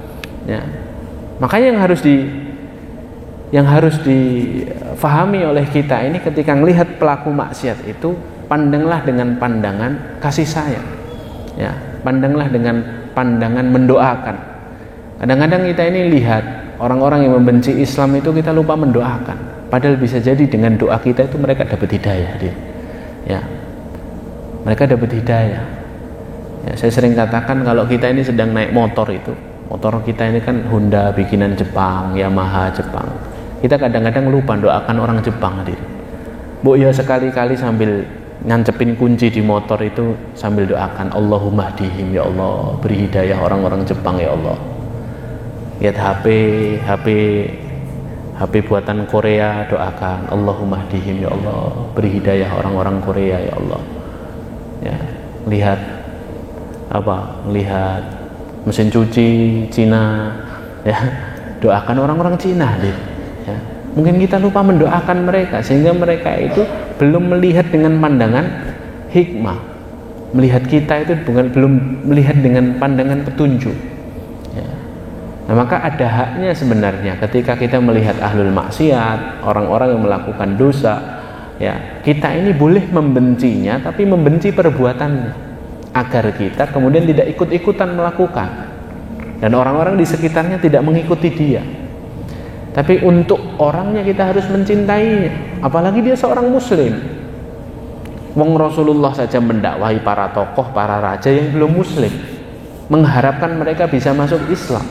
S1: ya. Makanya yang harus difahami oleh kita ini, ketika melihat pelaku maksiat itu, pandanglah dengan pandangan kasih sayang, ya. Pandanglah dengan pandangan mendoakan. Kadang-kadang kita ini lihat orang-orang yang membenci Islam itu, kita lupa mendoakan. Padahal bisa jadi dengan doa kita itu mereka dapat hidayah, ya. Mereka dapat hidayah. Ya, saya sering katakan kalau kita ini sedang naik motor itu, motor kita ini kan Honda bikinan Jepang, Yamaha Jepang. Kita kadang-kadang lupa doakan orang Jepang, Bu, ya sekali-kali sambil ngancepin kunci di motor itu sambil doakan, Allahumma hdihim, ya Allah, beri hidayah orang-orang Jepang, ya Allah. Lihat HP buatan Korea, doakan Allahumma hdihim, ya Allah, beri hidayah orang-orang Korea, ya Allah. Ya, lihat mesin cuci Cina, ya, doakan orang-orang Cina, ya. Mungkin kita lupa mendoakan mereka, sehingga mereka itu belum melihat dengan pandangan hikmah, melihat kita itu belum melihat dengan pandangan petunjuk, ya. Nah, maka ada haknya sebenarnya ketika kita melihat ahlul maksiat, orang-orang yang melakukan dosa, ya, kita ini boleh membencinya, tapi membenci perbuatannya, agar kita kemudian tidak ikut-ikutan melakukan, dan orang-orang di sekitarnya tidak mengikuti dia. Tapi untuk orangnya kita harus mencintainya, apalagi dia seorang muslim. Wong Rasulullah saja mendakwahi para tokoh, para raja yang belum muslim, mengharapkan mereka bisa masuk Islam.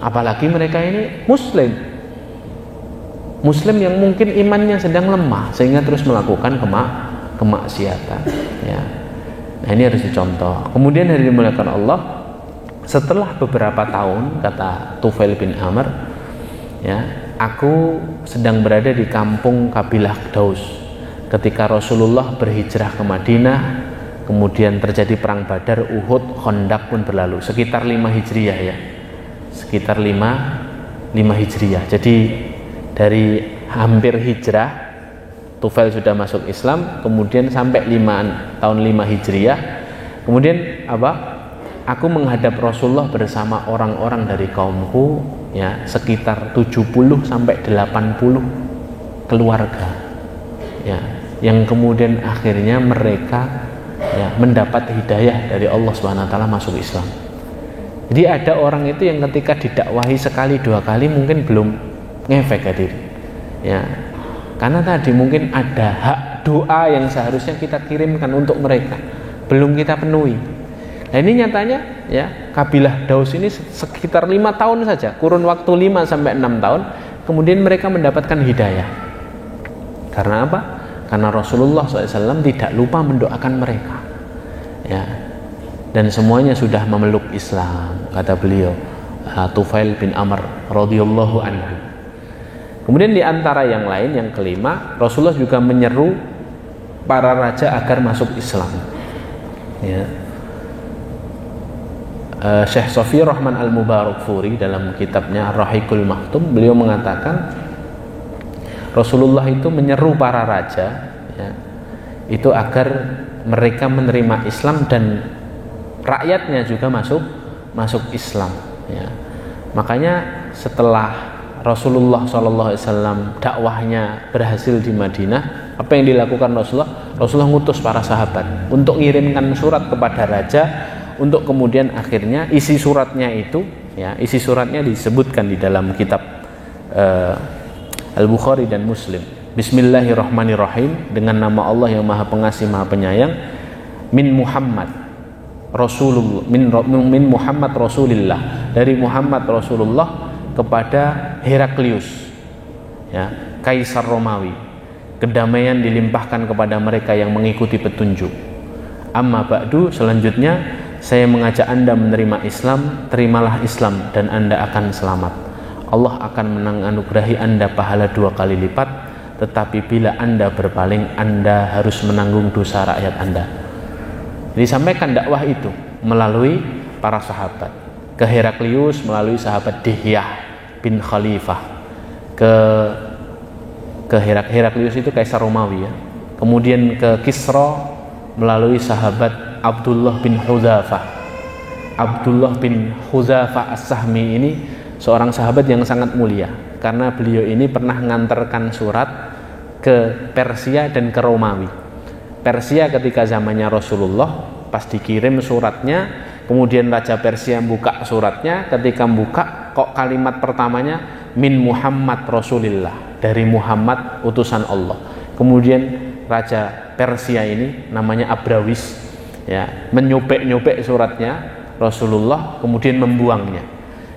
S1: Apalagi mereka ini muslim yang mungkin imannya sedang lemah sehingga terus melakukan kemaksiatan, ya. Nah, ini harus dicontoh. Kemudian hari dimuliakan Allah, setelah beberapa tahun, kata Tufail bin Amr, ya, aku sedang berada di kampung kabilah Daus ketika Rasulullah berhijrah ke Madinah. Kemudian terjadi perang Badar, Uhud, Khandaq pun berlalu, sekitar 5 Hijriah, ya. Sekitar 5 Hijriah. Jadi dari hampir hijrah, Tufail sudah masuk Islam, kemudian sampai tahun 5 Hijriah. Kemudian aku menghadap Rasulullah bersama orang-orang dari kaumku, ya, sekitar 70 sampai 80 keluarga, ya, yang kemudian akhirnya mereka, ya, mendapat hidayah dari Allah SWT, masuk Islam. Jadi ada orang itu yang ketika didakwahi sekali dua kali mungkin belum ngefek, hadir, ya, karena tadi mungkin ada hak doa yang seharusnya kita kirimkan untuk mereka belum kita penuhi. Nah, ini nyatanya, ya, kabilah Daus ini sekitar 5 tahun saja, kurun waktu 5 sampai 6 tahun, kemudian mereka mendapatkan hidayah. Karena apa? Karena Rasulullah SAW tidak lupa mendoakan mereka, ya, dan semuanya sudah memeluk Islam, kata beliau, Tufail bin Amr radhiyallahu anhu. Kemudian di antara yang lain, yang kelima, Rasulullah juga menyeru para raja agar masuk Islam, ya. Syekh Sofi Rahman Al-Mubarakfuri dalam kitabnya Ar-Rahiqul Maktum, beliau mengatakan Rasulullah itu menyeru para raja, ya, itu agar mereka menerima Islam dan rakyatnya juga masuk Islam, ya. Makanya setelah Rasulullah SAW dakwahnya berhasil di Madinah, apa yang dilakukan Rasulullah? Rasulullah ngutus para sahabat untuk mengirimkan surat kepada raja untuk kemudian akhirnya isi suratnya itu, ya, isi suratnya disebutkan di dalam kitab Al-Bukhari dan Muslim. Bismillahirrahmanirrahim, dengan nama Allah yang Maha Pengasih Maha Penyayang. Min Muhammad Rasulullah, min Muhammad Rasulillah, dari Muhammad Rasulullah kepada Heraklius, ya, Kaisar Romawi. Kedamaian dilimpahkan kepada mereka yang mengikuti petunjuk. Amma ba'du, selanjutnya saya mengajak Anda menerima Islam. Terimalah Islam dan Anda akan selamat. Allah akan menganugerahi Anda pahala 2 kali lipat. Tetapi bila Anda berpaling, Anda harus menanggung dosa rakyat Anda. Disampaikan dakwah itu melalui para sahabat. Ke Heraklius melalui sahabat Dihyah bin Khalifah. Ke Heraklius itu Kaisar Romawi, ya. Kemudian ke Kisra melalui sahabat Abdullah bin Hudzafah. Abdullah bin Hudzafah As-Sahmi ini seorang sahabat yang sangat mulia, karena beliau ini pernah mengantarkan surat ke Persia dan ke Romawi. Persia ketika zamannya Rasulullah, pas dikirim suratnya, kemudian Raja Persia buka suratnya, ketika buka kok kalimat pertamanya min Muhammad Rasulillah, dari Muhammad utusan Allah. Kemudian Raja Persia ini namanya Abrawis, ya, menyobek-nyobek suratnya Rasulullah, kemudian membuangnya.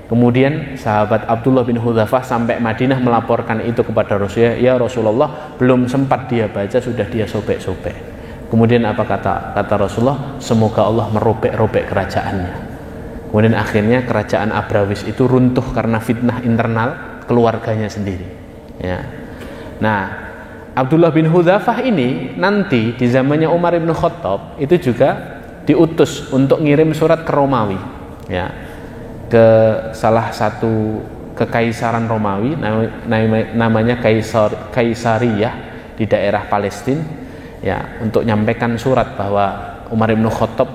S1: Kemudian sahabat Abdullah bin Hudzafah sampai Madinah melaporkan itu kepada Rasulullah. Ya Rasulullah, belum sempat dia baca sudah dia sobek-sobek. Kemudian apa kata Rasulullah? Semoga Allah merobek-robek kerajaannya. Kemudian akhirnya kerajaan Abrawis itu runtuh karena fitnah internal keluarganya sendiri, ya. Nah, Abdullah bin Hudzafah ini nanti di zamannya Umar bin Khattab itu juga diutus untuk ngirim surat ke Romawi, ya, ke salah satu kekaisaran Romawi namanya Kaisariyah di daerah Palestina, ya, untuk nyampaikan surat bahwa Umar bin Khattab,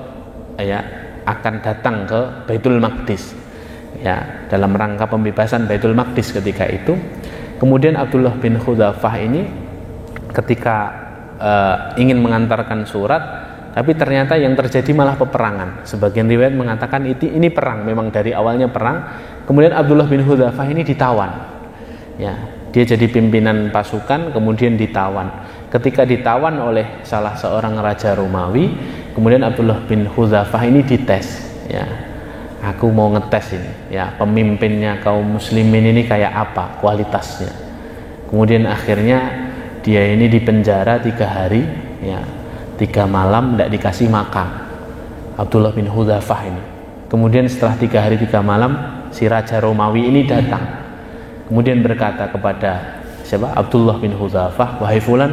S1: ya, akan datang ke Baitul Maqdis, ya, dalam rangka pembebasan Baitul Maqdis ketika itu. Kemudian Abdullah bin Hudzafah ini ketika ingin mengantarkan surat, tapi ternyata yang terjadi malah peperangan. Sebagian riwayat mengatakan ini perang, memang dari awalnya perang. Kemudian Abdullah bin Hudzafah ini ditawan, ya, dia jadi pimpinan pasukan, kemudian ditawan. Ketika ditawan oleh salah seorang raja Romawi, kemudian Abdullah bin Hudzafah ini dites, ya, aku mau ngetes ini, ya, pemimpinnya kaum muslimin ini kayak apa kualitasnya. Kemudian akhirnya dia ini dipenjara 3 hari, ya, 3 malam tidak dikasih makan, Abdullah bin Hudzafah ini. Kemudian setelah 3 hari 3 malam si raja Romawi ini datang, kemudian berkata kepada siapa? Abdullah bin Hudzafah, wahai fulan,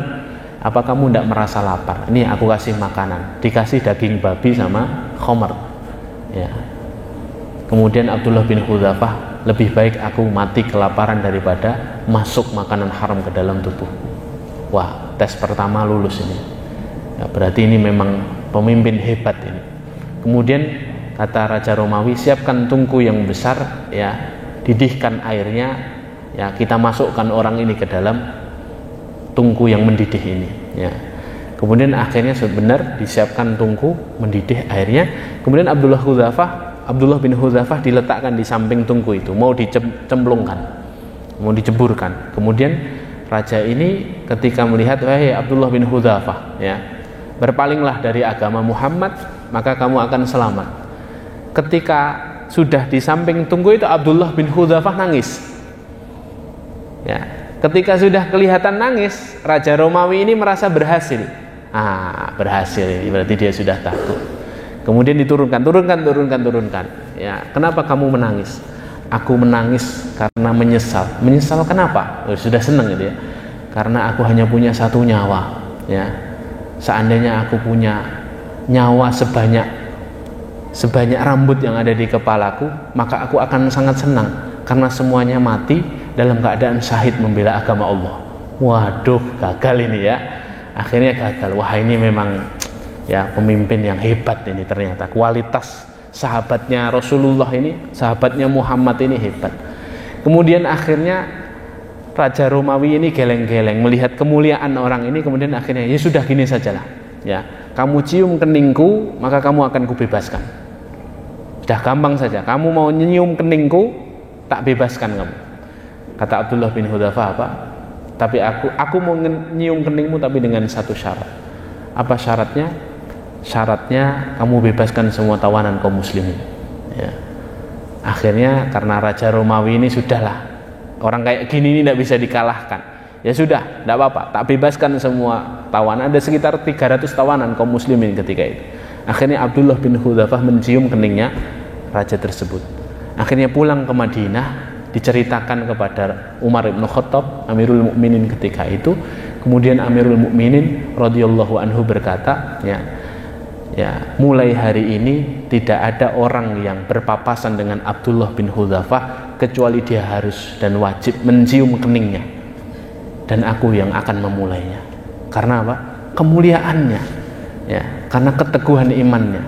S1: apa kamu tidak merasa lapar? Ini aku kasih makanan, dikasih daging babi sama khamar, ya. Kemudian Abdullah bin Hudzafah, lebih baik aku mati kelaparan daripada masuk makanan haram ke dalam tubuh. Wah, tes pertama lulus ini, ya, berarti ini memang pemimpin hebat ini. Kemudian kata Raja Romawi, siapkan tungku yang besar, ya, didihkan airnya, ya, kita masukkan orang ini ke dalam tungku yang mendidih ini, ya. Kemudian akhirnya sebenarnya disiapkan tungku mendidih airnya. Kemudian Abdullah bin Hudzafah diletakkan di samping tungku itu, mau dicemplungkan, mau diceburkan. Kemudian raja ini ketika melihat, wahai Abdullah bin Hudzafah, ya, berpalinglah dari agama Muhammad, maka kamu akan selamat. Ketika sudah di samping tungku itu, Abdullah bin Hudzafah nangis, ya. Ketika sudah kelihatan nangis, Raja Romawi ini merasa berhasil. Berhasil ini berarti dia sudah takut. Kemudian diturunkan. Ya, kenapa kamu menangis? Aku menangis karena menyesal. Menyesal kenapa? Sudah senang gitu, ya. Karena aku hanya punya 1 nyawa, ya. Seandainya aku punya nyawa sebanyak rambut yang ada di kepalaku, maka aku akan sangat senang, karena semuanya mati dalam keadaan syahid membela agama Allah. Waduh, gagal ini, ya. Akhirnya gagal. Wah, ini memang, ya, pemimpin yang hebat ini ternyata. Kualitas sahabatnya Rasulullah ini, sahabatnya Muhammad ini hebat. Kemudian akhirnya Raja Romawi ini geleng-geleng melihat kemuliaan orang ini. Kemudian akhirnya, ya sudah, gini sajalah, ya, kamu cium keningku maka kamu akan kubebaskan. Sudah gampang saja, kamu mau nyium keningku, tak bebaskan kamu. Kata Abdullah bin Hudzafah, apa? Tapi aku mau nyium keningmu tapi dengan satu syarat. Apa syaratnya? Syaratnya kamu bebaskan semua tawanan kaum muslimin. Ya. Akhirnya karena Raja Romawi ini sudahlah, orang kayak gini ini tidak bisa dikalahkan. Ya sudah, tidak apa-apa, tak bebaskan semua tawanan. Ada sekitar 300 tawanan kaum muslimin ketika itu. Akhirnya Abdullah bin Hudzafah mencium keningnya raja tersebut. Akhirnya pulang ke Madinah, diceritakan kepada Umar bin Khattab, Amirul Mukminin ketika itu. Kemudian Amirul Mukminin radhiyallahu anhu berkata, ya, mulai hari ini tidak ada orang yang berpapasan dengan Abdullah bin Hudzafah kecuali dia harus dan wajib mencium keningnya. Dan aku yang akan memulainya. Karena apa? Kemuliaannya. Ya, karena keteguhan imannya.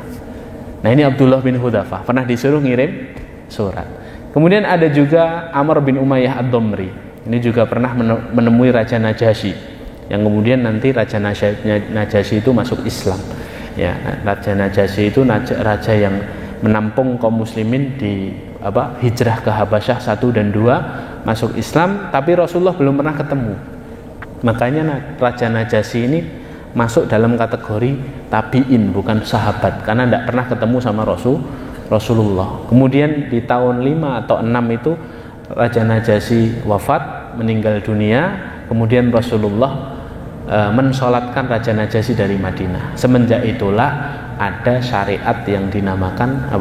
S1: Nah, ini Abdullah bin Hudzafah pernah disuruh ngirim surat. Kemudian ada juga Amr bin Umayyah ad-Damri. Ini juga pernah menemui Raja Najasyi, yang kemudian nanti Raja Najasyi itu masuk Islam. Ya, Raja Najasyi itu raja yang menampung kaum muslimin di hijrah ke Habasyah 1 dan 2, masuk Islam, tapi Rasulullah belum pernah ketemu. Makanya Raja Najasyi ini masuk dalam kategori tabi'in, bukan sahabat, karena tidak pernah ketemu sama Rasulullah. Kemudian di tahun 5 atau 6 itu Raja Najasyi wafat, meninggal dunia. Kemudian Rasulullah mensolatkan Raja Najasyi dari Madinah. Semenjak itulah ada syariat yang dinamakan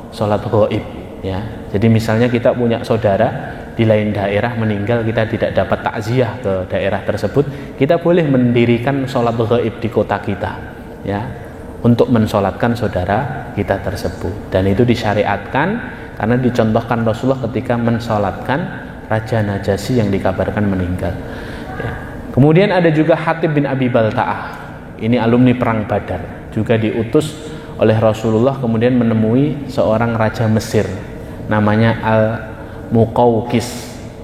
S1: Sholat ghaib. Ya, jadi misalnya kita punya saudara di lain daerah meninggal, kita tidak dapat takziah ke daerah tersebut, kita boleh mendirikan sholat ghaib di kota kita, ya, untuk mensolatkan saudara kita tersebut. Dan itu disyariatkan karena dicontohkan Rasulullah ketika mensolatkan Raja Najasyi yang dikabarkan meninggal. Ya. Kemudian ada juga Hatib bin Abi Balta'ah, ini alumni perang Badar, juga diutus oleh Rasulullah kemudian menemui seorang raja Mesir namanya Al-Muqawqis.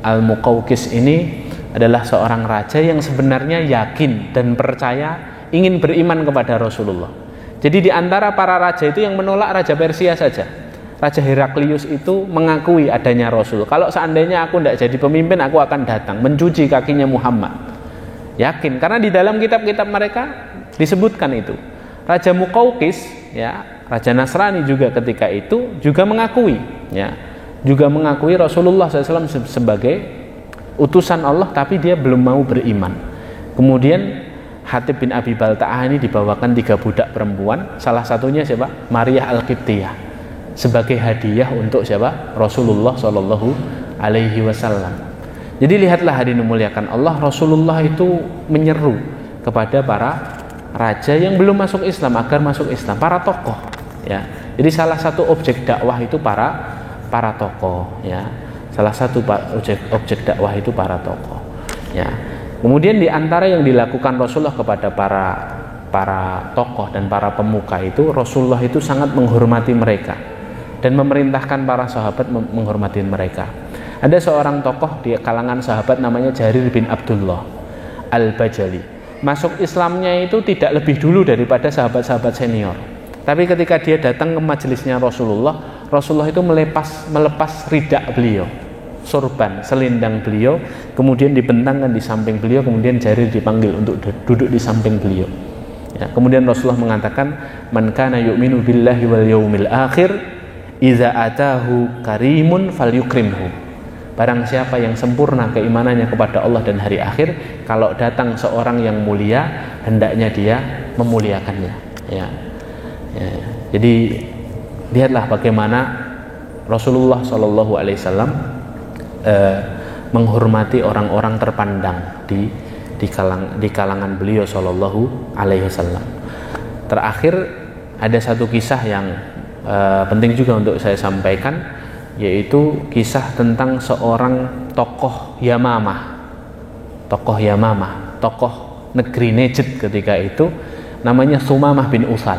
S1: Al-Muqawqis ini adalah seorang raja yang sebenarnya yakin dan percaya, ingin beriman kepada Rasulullah. Jadi di antara para raja itu yang menolak Raja Persia saja. Raja Heraklius itu mengakui adanya Rasul. Kalau seandainya aku tidak jadi pemimpin, aku akan datang mencuci kakinya Muhammad. Yakin, karena di dalam kitab-kitab mereka disebutkan itu. Raja Muqawqis, ya, Raja Nasrani juga ketika itu juga mengakui, ya, juga mengakui Rasulullah SAW sebagai utusan Allah, tapi dia belum mau beriman. Kemudian Hatib bin Abi Balta'ah ini dibawakan 3 budak perempuan, salah satunya siapa? Maria Al-Qibtiyah, sebagai hadiah untuk siapa? Rasulullah SAW. Jadi lihatlah hadirin muliakan Allah, Rasulullah itu menyeru kepada para raja yang belum masuk Islam agar masuk Islam, para tokoh, ya. Jadi salah satu objek dakwah itu para tokoh, ya. Salah satu objek dakwah itu para tokoh, ya. Kemudian di antara yang dilakukan Rasulullah kepada para tokoh dan para pemuka itu, Rasulullah itu sangat menghormati mereka dan memerintahkan para sahabat menghormati mereka. Ada seorang tokoh di kalangan sahabat namanya Jarir bin Abdullah Al-Bajali. Masuk Islamnya itu tidak lebih dulu daripada sahabat-sahabat senior. Tapi ketika dia datang ke majelisnya Rasulullah, Rasulullah itu melepas ridak beliau, sorban, selendang beliau, kemudian dibentangkan di samping beliau, kemudian Jarir dipanggil untuk duduk di samping beliau. Ya, kemudian Rasulullah mengatakan, "Man kana yu'minu billahi wal yaumil akhir, idza atahu karimun falyukrimhu." Barang siapa yang sempurna keimanannya kepada Allah dan hari akhir, kalau datang seorang yang mulia, hendaknya dia memuliakannya. Ya. Jadi lihatlah bagaimana Rasulullah SAW menghormati orang-orang terpandang di kalangan beliau SAW. Terakhir ada satu kisah yang penting juga untuk saya sampaikan, yaitu kisah tentang seorang tokoh Yamamah, tokoh negeri Najd ketika itu, namanya Sumamah bin Utsal.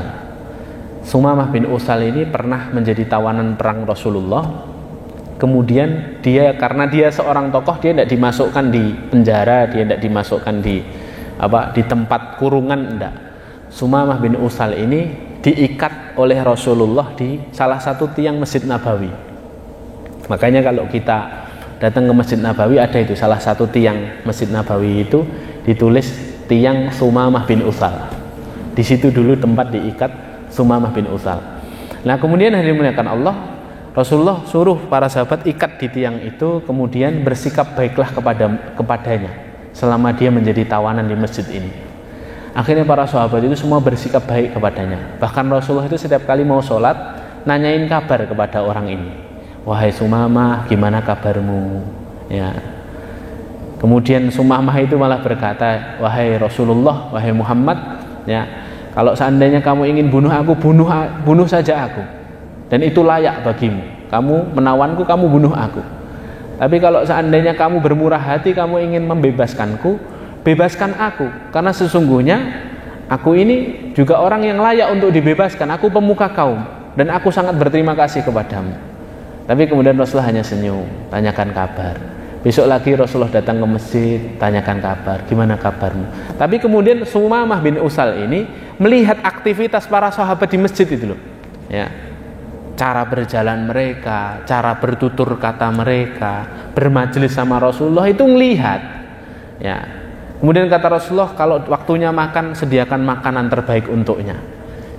S1: Sumamah bin Utsal ini pernah menjadi tawanan perang Rasulullah. Kemudian karena dia seorang tokoh, dia tidak dimasukkan di penjara, dia tidak dimasukkan di tempat kurungan, enggak. Sumamah bin Utsal ini diikat oleh Rasulullah di salah satu tiang Masjid Nabawi. Makanya kalau kita datang ke Masjid Nabawi, ada itu salah satu tiang Masjid Nabawi itu ditulis tiang Sumamah bin Utsal. Di situ dulu tempat diikat Sumamah bin Utsal. Nah, kemudian hadirin dimuliakan Allah, Rasulullah suruh para sahabat ikat di tiang itu, kemudian bersikap baiklah kepadanya selama dia menjadi tawanan di masjid ini. Akhirnya para sahabat itu semua bersikap baik kepadanya. Bahkan Rasulullah itu setiap kali mau sholat nanyain kabar kepada orang ini. Wahai Sumamah, gimana kabarmu? Ya. Kemudian Sumamah itu malah berkata, wahai Rasulullah, wahai Muhammad, ya, kalau seandainya kamu ingin bunuh aku, bunuh saja aku, dan itu layak bagimu. Kamu menawanku, kamu bunuh aku. Tapi kalau seandainya kamu bermurah hati, kamu ingin membebaskanku, bebaskan aku, karena sesungguhnya aku ini juga orang yang layak untuk dibebaskan. Aku pemuka kaum dan aku sangat berterima kasih kepadamu. Tapi kemudian Rasulullah hanya senyum, tanyakan kabar. Besok lagi Rasulullah datang ke masjid, tanyakan kabar, gimana kabarmu. Tapi kemudian Sumamah bin Utsal ini melihat aktivitas para sahabat di masjid itu loh, ya, cara berjalan mereka, cara bertutur kata mereka, bermajelis sama Rasulullah itu melihat, ya. Kemudian kata Rasulullah, kalau waktunya makan, sediakan makanan terbaik untuknya.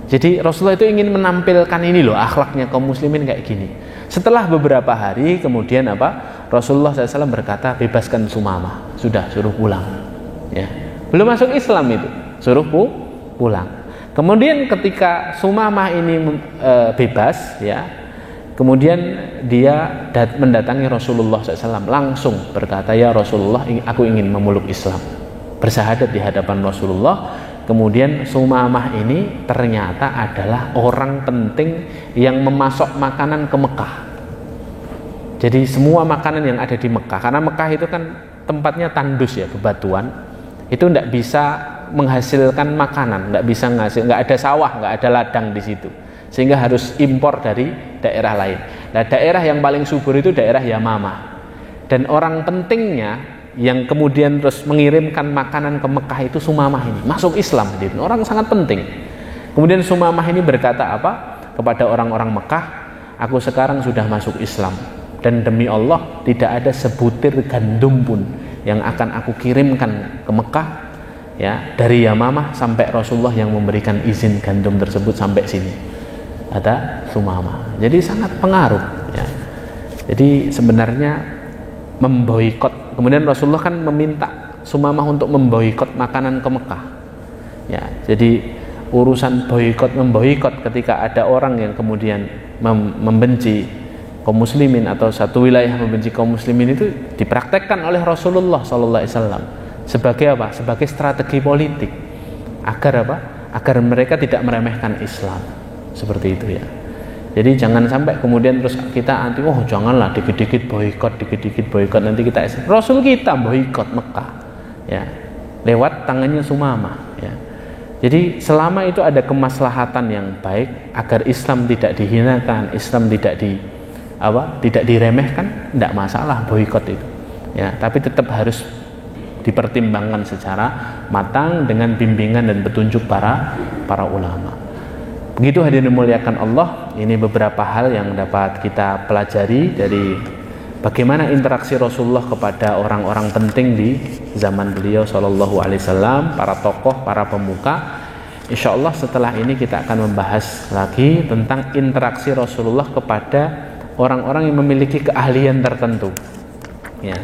S1: Jadi Rasulullah itu ingin menampilkan ini loh, akhlaknya kaum muslimin kayak gini. Setelah beberapa hari kemudian apa? Rasulullah SAW berkata, bebaskan Sumamah, sudah, suruh pulang. Ya, belum masuk Islam itu, suruh pulang. Kemudian ketika Sumamah ini bebas, ya, kemudian dia mendatangi Rasulullah SAW, langsung berkata, ya Rasulullah, aku ingin memeluk Islam, bersahadat di hadapan Rasulullah. Kemudian Sumamah ini ternyata adalah orang penting yang memasok makanan ke Mekah. Jadi semua makanan yang ada di Mekah, karena Mekah itu kan tempatnya tandus ya, bebatuan, itu tidak bisa menghasilkan makanan, nggak ada sawah, nggak ada ladang di situ, sehingga harus impor dari daerah lain. Nah, daerah yang paling subur itu daerah Yamamah, dan orang pentingnya yang kemudian terus mengirimkan makanan ke Mekah itu Sumamah ini, masuk Islam, orang sangat penting. Kemudian Sumamah ini berkata apa kepada orang-orang Mekah, aku sekarang sudah masuk Islam, dan demi Allah tidak ada sebutir gandum pun yang akan aku kirimkan ke Mekah, ya, dari Yamamah sampai Rasulullah yang memberikan izin gandum tersebut sampai sini, kata Sumamah. Jadi sangat pengaruh, ya. Jadi sebenarnya memboikot. Kemudian Rasulullah kan meminta Sumamah untuk memboikot makanan ke Mekah. Ya, jadi urusan boikot memboikot ketika ada orang yang kemudian membenci kaum muslimin atau satu wilayah membenci kaum muslimin itu dipraktekkan oleh Rasulullah SAW sebagai apa? Sebagai strategi politik agar apa? Agar mereka tidak meremehkan Islam. Seperti itu ya. Jadi jangan sampai kemudian terus kita anti, oh janganlah dikit-dikit boikot nanti kita Rasul kita boikot Mekah, ya, lewat tangannya Sumamah, ya. Jadi selama itu ada kemaslahatan yang baik agar Islam tidak dihinakan, Islam tidak diremehkan, tidak masalah boikot itu, ya. Tapi tetap harus dipertimbangkan secara matang dengan bimbingan dan petunjuk para ulama. Begitu hadirin dimuliakan Allah, ini beberapa hal yang dapat kita pelajari dari bagaimana interaksi Rasulullah kepada orang-orang penting di zaman beliau Shallallahu Alaihi Wasallam, para tokoh, para pemuka. Insya Allah setelah ini kita akan membahas lagi tentang interaksi Rasulullah kepada orang-orang yang memiliki keahlian tertentu, ya,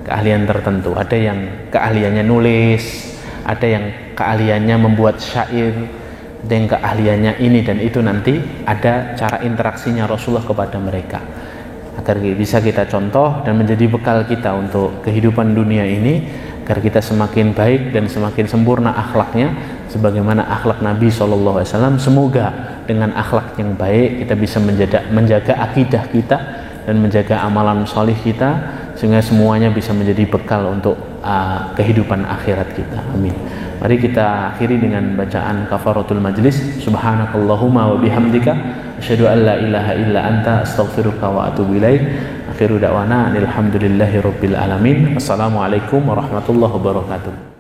S1: keahlian tertentu. Ada yang keahliannya nulis, ada yang keahliannya membuat syair, ada yang keahliannya ini dan itu. Nanti ada cara interaksinya Rasulullah kepada mereka agar bisa kita contoh dan menjadi bekal kita untuk kehidupan dunia ini, agar kita semakin baik dan semakin sempurna akhlaknya sebagaimana akhlak Nabi SAW. Semoga dengan akhlak yang baik kita bisa menjaga akidah kita dan menjaga amalan salih kita, sehingga semuanya bisa menjadi bekal untuk kehidupan akhirat kita. Amin. Mari kita akhiri dengan bacaan kafaratul majlis. Subhanakallahumma wa bihamdika asyhadu an la ilaha illa anta astaghfiruka wa atubu ilaik. Akhiru da'wana alhamdulillahi rabbil alamin. Wassalamualaikum warahmatullahi wabarakatuh.